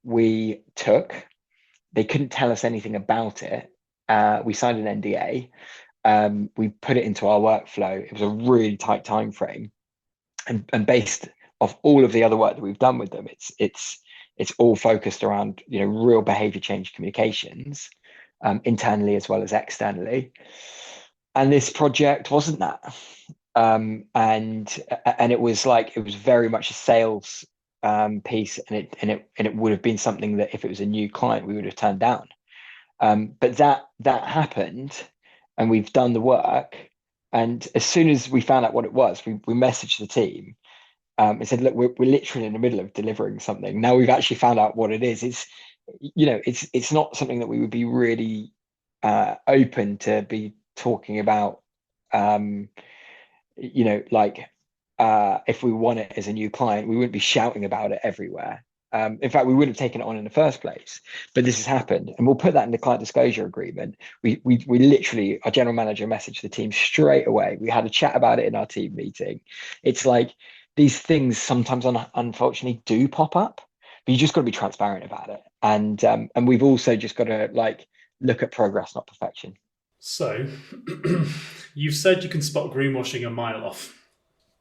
we took, They couldn't tell us anything about it. We signed an NDA. We put it into our workflow. It was a really tight time frame, and based off all of the other work that we've done with them, it's all focused around, you know, real behavior change communications, internally as well as externally. And this project wasn't that. And it was very much a sales piece, and it would have been something that if it was a new client we would have turned down. But that happened, and we've done the work. And as soon as we found out what it was, we messaged the team and said, look, we're literally in the middle of delivering something. Now we've actually found out what it is. It's not something that we would be really open to be talking about. If we want it as a new client, we wouldn't be shouting about it everywhere. In fact, we wouldn't have taken it on in the first place. But this has happened, and we'll put that in the client disclosure agreement. We literally, our general manager messaged the team straight away. We had a chat about it in our team meeting. It's like these things sometimes, unfortunately, do pop up, but you just got to be transparent about it. And we've also just got to look at progress, not perfection. So, you've said you can spot greenwashing a mile off.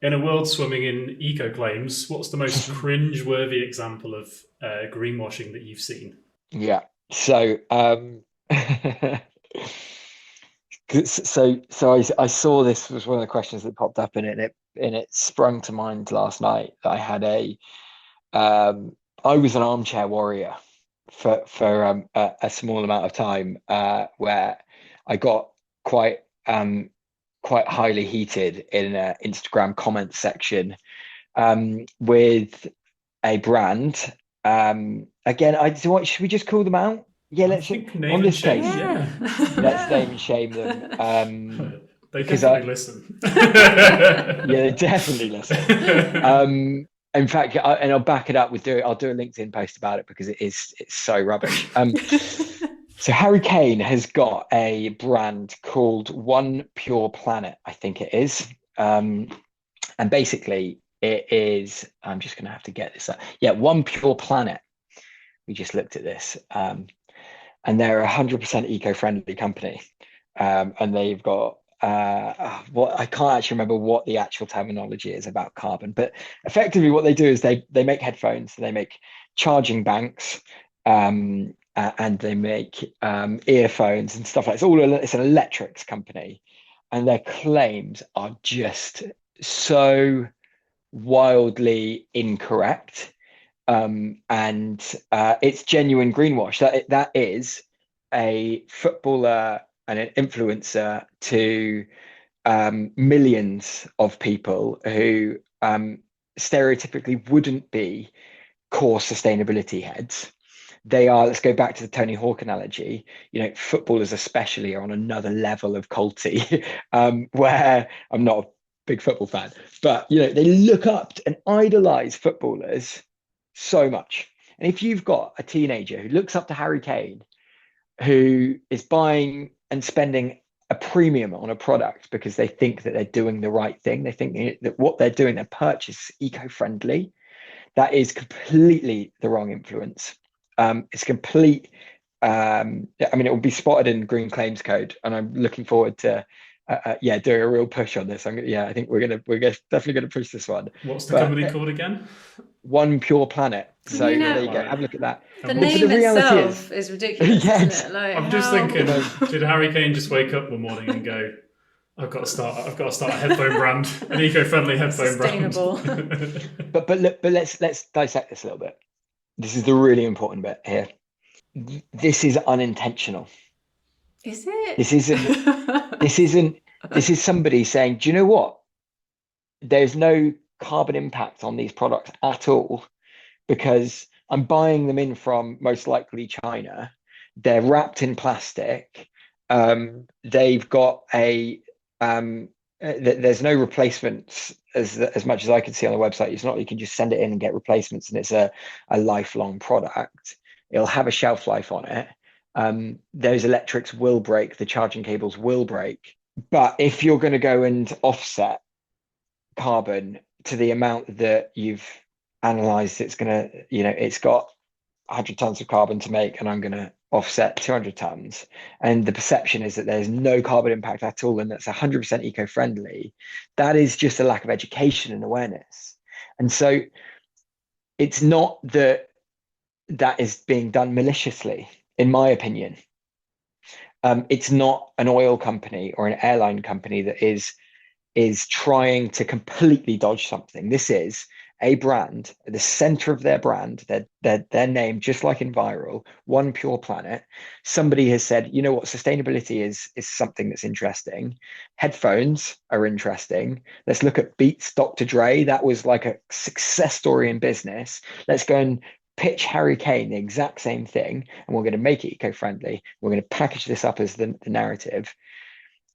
In a world swimming in eco claims, what's the most cringe-worthy example of greenwashing that you've seen? Yeah. So, I saw this was one of the questions that popped up in it, and it sprung to mind last night. I had I was an armchair warrior for a small amount of time, where I got quite highly heated in an Instagram comment section with a brand. Again, should we just call them out? Yeah, let's on this case. Yeah. Let's name and shame them. They definitely listen. Yeah, they definitely listen. In fact, I'll back it up with I'll do a LinkedIn post about it because it's so rubbish. So Harry Kane has got a brand called One Pure Planet, I think it is. And basically it is, I'm just going to have to get this up. Yeah, One Pure Planet. We just looked at this. And they're 100% eco-friendly company. And they've got, I can't actually remember what the actual terminology is about carbon, but effectively what they do is they make headphones, they make charging banks, and they make earphones and stuff like that. It's an electrics company, and their claims are just so wildly incorrect, and it's genuine greenwash. That is a footballer and an influencer to millions of people who stereotypically wouldn't be core sustainability heads. They are, let's go back to the Tony Hawk analogy, footballers especially are on another level of culty, where I'm not a big football fan, but they look up and idolize footballers so much. And if you've got a teenager who looks up to Harry Kane, who is buying and spending a premium on a product because they think that they're doing the right thing, they think that what they're doing, their purchase is eco-friendly, that is completely the wrong influence. It's complete. It will be spotted in Green Claims Code, and I'm looking forward to, doing a real push on this. I think we're definitely gonna push this one. What's the company called again? One Pure Planet. So there you go. Have a look at that. The name itself is ridiculous, isn't it? I'm just thinking, did Harry Kane just wake up one morning and go, I've got to start a headphone brand, an eco-friendly headphone brand. but let's dissect this a little bit. This is the really important bit here. This is unintentional. Is it? This is somebody saying, do you know what? There's no carbon impact on these products at all because I'm buying them in from most likely China. They're wrapped in plastic. They've got there's no replacements as much as I can see on the website. It's not you can just send it in and get replacements, and it's a lifelong product. It'll have a shelf life on it. Those electrics will break, the charging cables will break. But if you're going to go and offset carbon to the amount that you've analyzed, it's got 100 tons of carbon to make, and I'm going to offset 200 tons, and the perception is that there's no carbon impact at all and that's 100% eco-friendly, that is just a lack of education and awareness. And so it's not that that is being done maliciously, in my opinion. It's not an oil company or an airline company that is trying to completely dodge something. This is a brand at the center of their brand, their name, just like Enviral, One Pure Planet. Somebody has said, you know what, sustainability is something that's interesting. Headphones are interesting. Let's look at Beats Dr. Dre. That was like a success story in business. Let's go and pitch Harry Kane the exact same thing, and we're going to make it eco-friendly. We're going to package this up as the narrative.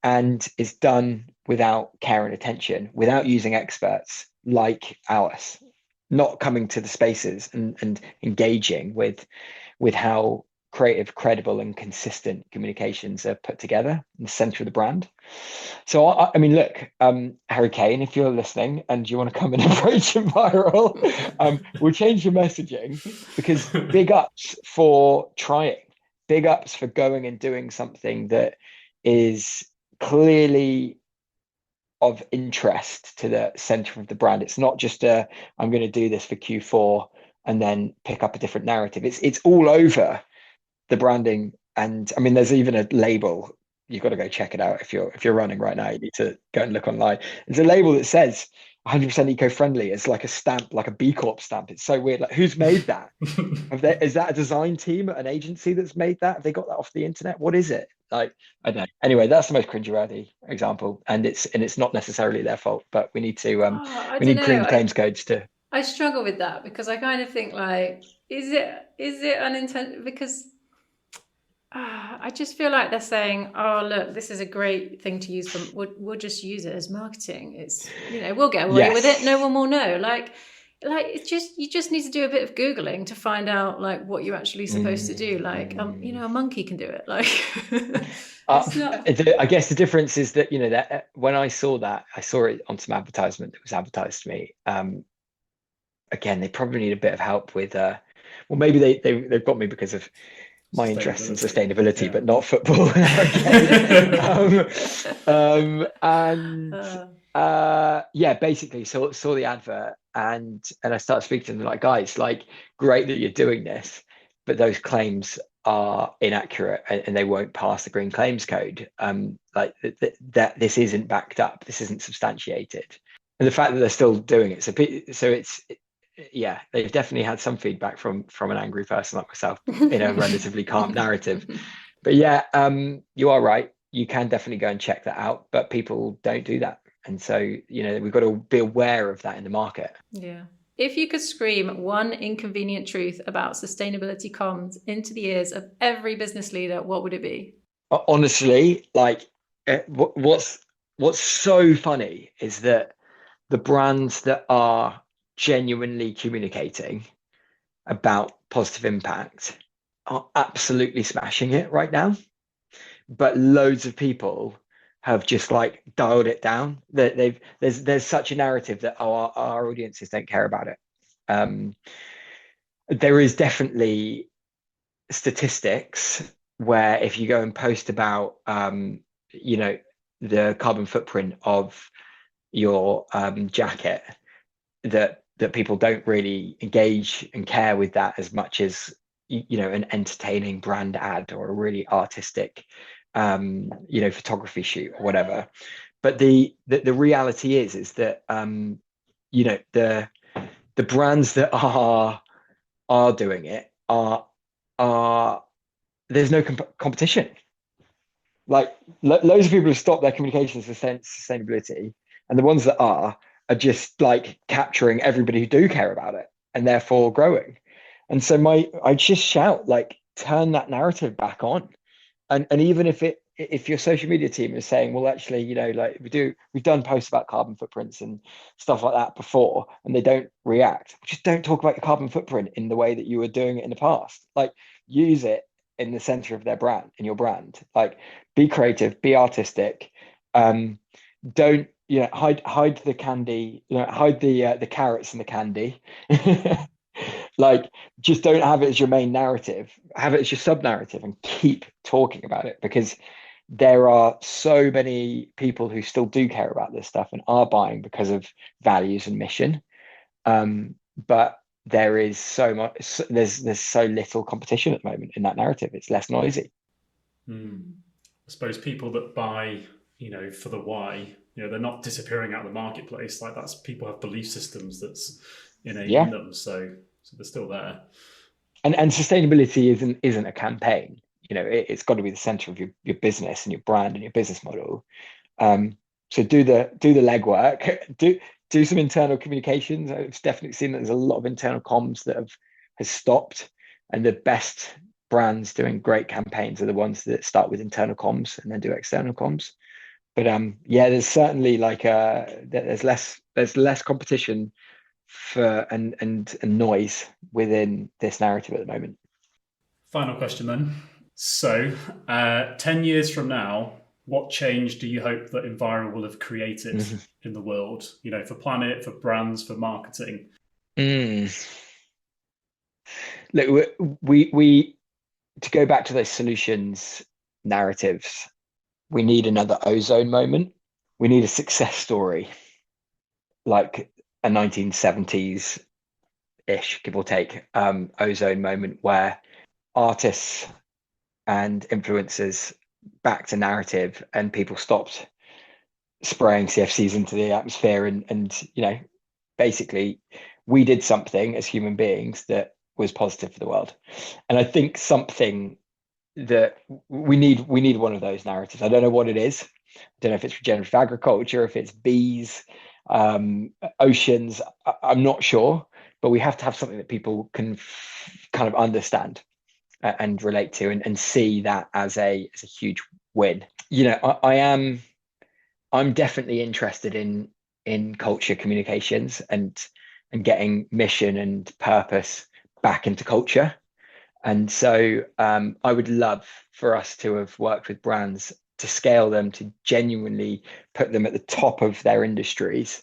And it's done without care and attention, without using experts like ours, not coming to the spaces and engaging with how creative, credible, and consistent communications are put together in the center of the brand. So, I mean, look, Harry Kane, if you're listening and you want to come and approach Enviral, we'll change your messaging, because big ups for trying, big ups for going and doing something that is clearly of interest to the center of the brand. It's not just I'm going to do this for Q4 and then pick up a different narrative. It's all over the branding. And I mean, there's even a label. You've got to go check it out if you're running right now. You need to go and look online. There's a label that says 100% eco-friendly. It's like a stamp, like a B Corp stamp. It's so weird. Like, who's made that? Is that a design team at an agency that's made that? Have they got that off the internet? What is it? Like, I don't know. Anyway, that's the most cringeworthy example, and it's not necessarily their fault, but we need to we need clean claims codes to. I struggle with that, because I kind of think, like, is it unintentional? Because I just feel like they're saying, oh, look, this is a great thing to use we'll just use it as marketing. It's, we'll get away with it. No one will know. Like it's just, you just need to do a bit of Googling to find out, like, what you're actually supposed to do. Like, a monkey can do it. Like, I guess the difference is that, that when I saw it on some advertisement that was advertised to me. Again, they probably need a bit of help with, well, maybe they've got me because of my interest in sustainability, but not football. Basically saw the advert and I started speaking to them, like, guys, like, great that you're doing this, but those claims are inaccurate and they won't pass the green claims code. Like that this isn't backed up, this isn't substantiated, and the fact that they're still doing it, so it's they've definitely had some feedback from an angry person like myself in a relatively calm narrative. But you are right, you can definitely go and check that out, but people don't do that, and so we've got to be aware of that in the market. If you could scream one inconvenient truth about sustainability comms into the ears of every business leader, what would it be? Honestly, like, what's so funny is that the brands that are genuinely communicating about positive impact are absolutely smashing it right now, but loads of people have just, like, dialed it down. That there's such a narrative that our audiences don't care about it. There is definitely statistics where if you go and post about the carbon footprint of your jacket, that people don't really engage and care with that as much as an entertaining brand ad or a really artistic photography shoot or whatever. But the reality is that the brands that are doing it are there's no competition. Like, loads of people have stopped their communications for sustainability, and the ones that are just, like, capturing everybody who do care about it and therefore growing. And so I just shout, like, turn that narrative back on. And even if your social media team is saying, well, actually, like, we've done posts about carbon footprints and stuff like that before, and they don't react, just don't talk about your carbon footprint in the way that you were doing it in the past. Like, use it in the center of their brand, in your brand. Like, be creative, be artistic. Don't hide the candy, hide the carrots and the candy Like, just don't have it as your main narrative. Have it as your sub narrative and keep talking about it, because there are so many people who still do care about this stuff and are buying because of values and mission. But there is so much, there's so little competition at the moment in that narrative. It's less noisy. I suppose people that buy, for the why, they're not disappearing out of the marketplace. Like, that's, people have belief systems that's innate in them. So they're still there. And sustainability isn't a campaign. It's got to be the center of your business and your brand and your business model. So do the legwork, do some internal communications. I've definitely seen that there's a lot of internal comms that has stopped, and the best brands doing great campaigns are the ones that start with internal comms and then do external comms. But there's certainly there's less competition for and noise within this narrative at the moment. Final question then. So 10 years from now, what change do you hope that Enviral will have created in the world? For planet, for brands, for marketing? Look, we to go back to those solutions narratives, we need another ozone moment. We need a success story, like a 1970s ish, give or take, ozone moment where artists and influencers backed a narrative and people stopped spraying CFCs into the atmosphere, and basically we did something as human beings that was positive for the world. And I think something that we need one of those narratives. I don't know what it is. I don't know if it's regenerative agriculture, if it's bees, oceans, I'm not sure, but we have to have something that people can kind of understand and relate to, and see that as a huge win. I'm definitely interested in culture communications and getting mission and purpose back into culture. And so I would love for us to have worked with brands to scale them, to genuinely put them at the top of their industries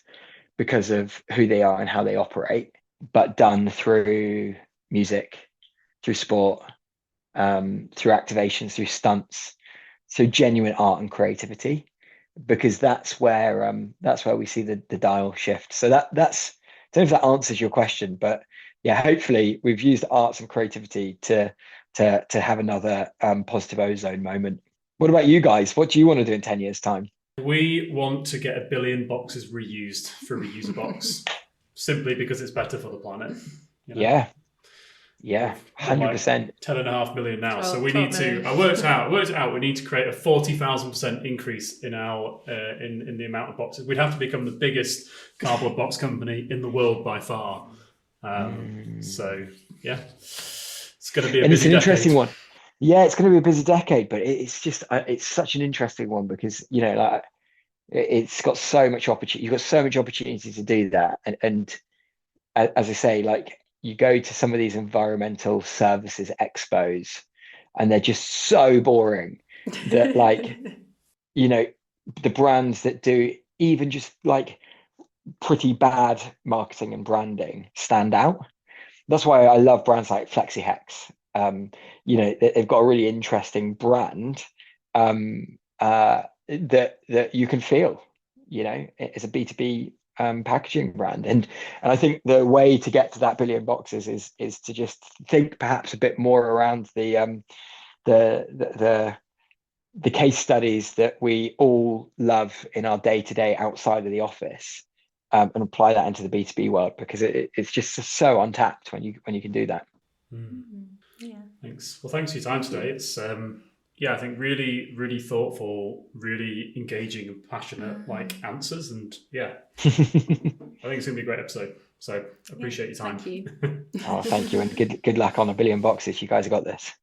because of who they are and how they operate, but done through music, through sport, through activations, through stunts, so genuine art and creativity, because that's where we see the dial shift. So that's, I don't know if that answers your question, but yeah, hopefully we've used arts and creativity to have another positive ozone moment. What about you guys? What do you want to do in 10 years' time? We want to get 1 billion boxes reused for Reuse Box, simply because it's better for the planet. Yeah, 100%. 10.5 million now. 12, so we need million. to. I worked out. We need to create a 40,000% increase in our in the amount of boxes. We'd have to become the biggest cardboard box company in the world by far. So yeah, it's going to be it's an decade. Interesting one. Yeah, it's going to be a busy decade, but it's just it's such an interesting one because it's got so much opportunity. You've got so much opportunity to do that, and as I say, like, you go to some of these environmental services expos, and they're just so boring that the brands that do even just like pretty bad marketing and branding stand out. That's why I love brands like FlexiHex. They've got a really interesting brand that you can feel. It's a B2B packaging brand, and I think the way to get to that 1 billion boxes is to just think perhaps a bit more around the case studies that we all love in our day-to-day outside of the office. And apply that into the B2B world, because it's just so untapped when you can do that. Yeah. Thanks. Well, thanks for your time today. It's I think really, really thoughtful, really engaging and passionate answers, and I think it's gonna be a great episode. So appreciate your time. Thank you. Oh, thank you, and good luck on 1 billion boxes. You guys have got this.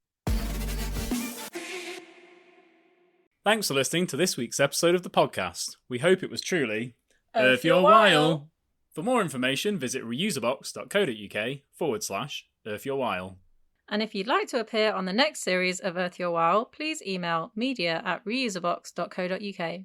Thanks for listening to this week's episode of the podcast. We hope it was truly Earth your while. For more information, visit reuserbox.co.uk/earthyourwhile. And if you'd like to appear on the next series of Earth Your While, please email media@reuserbox.co.uk.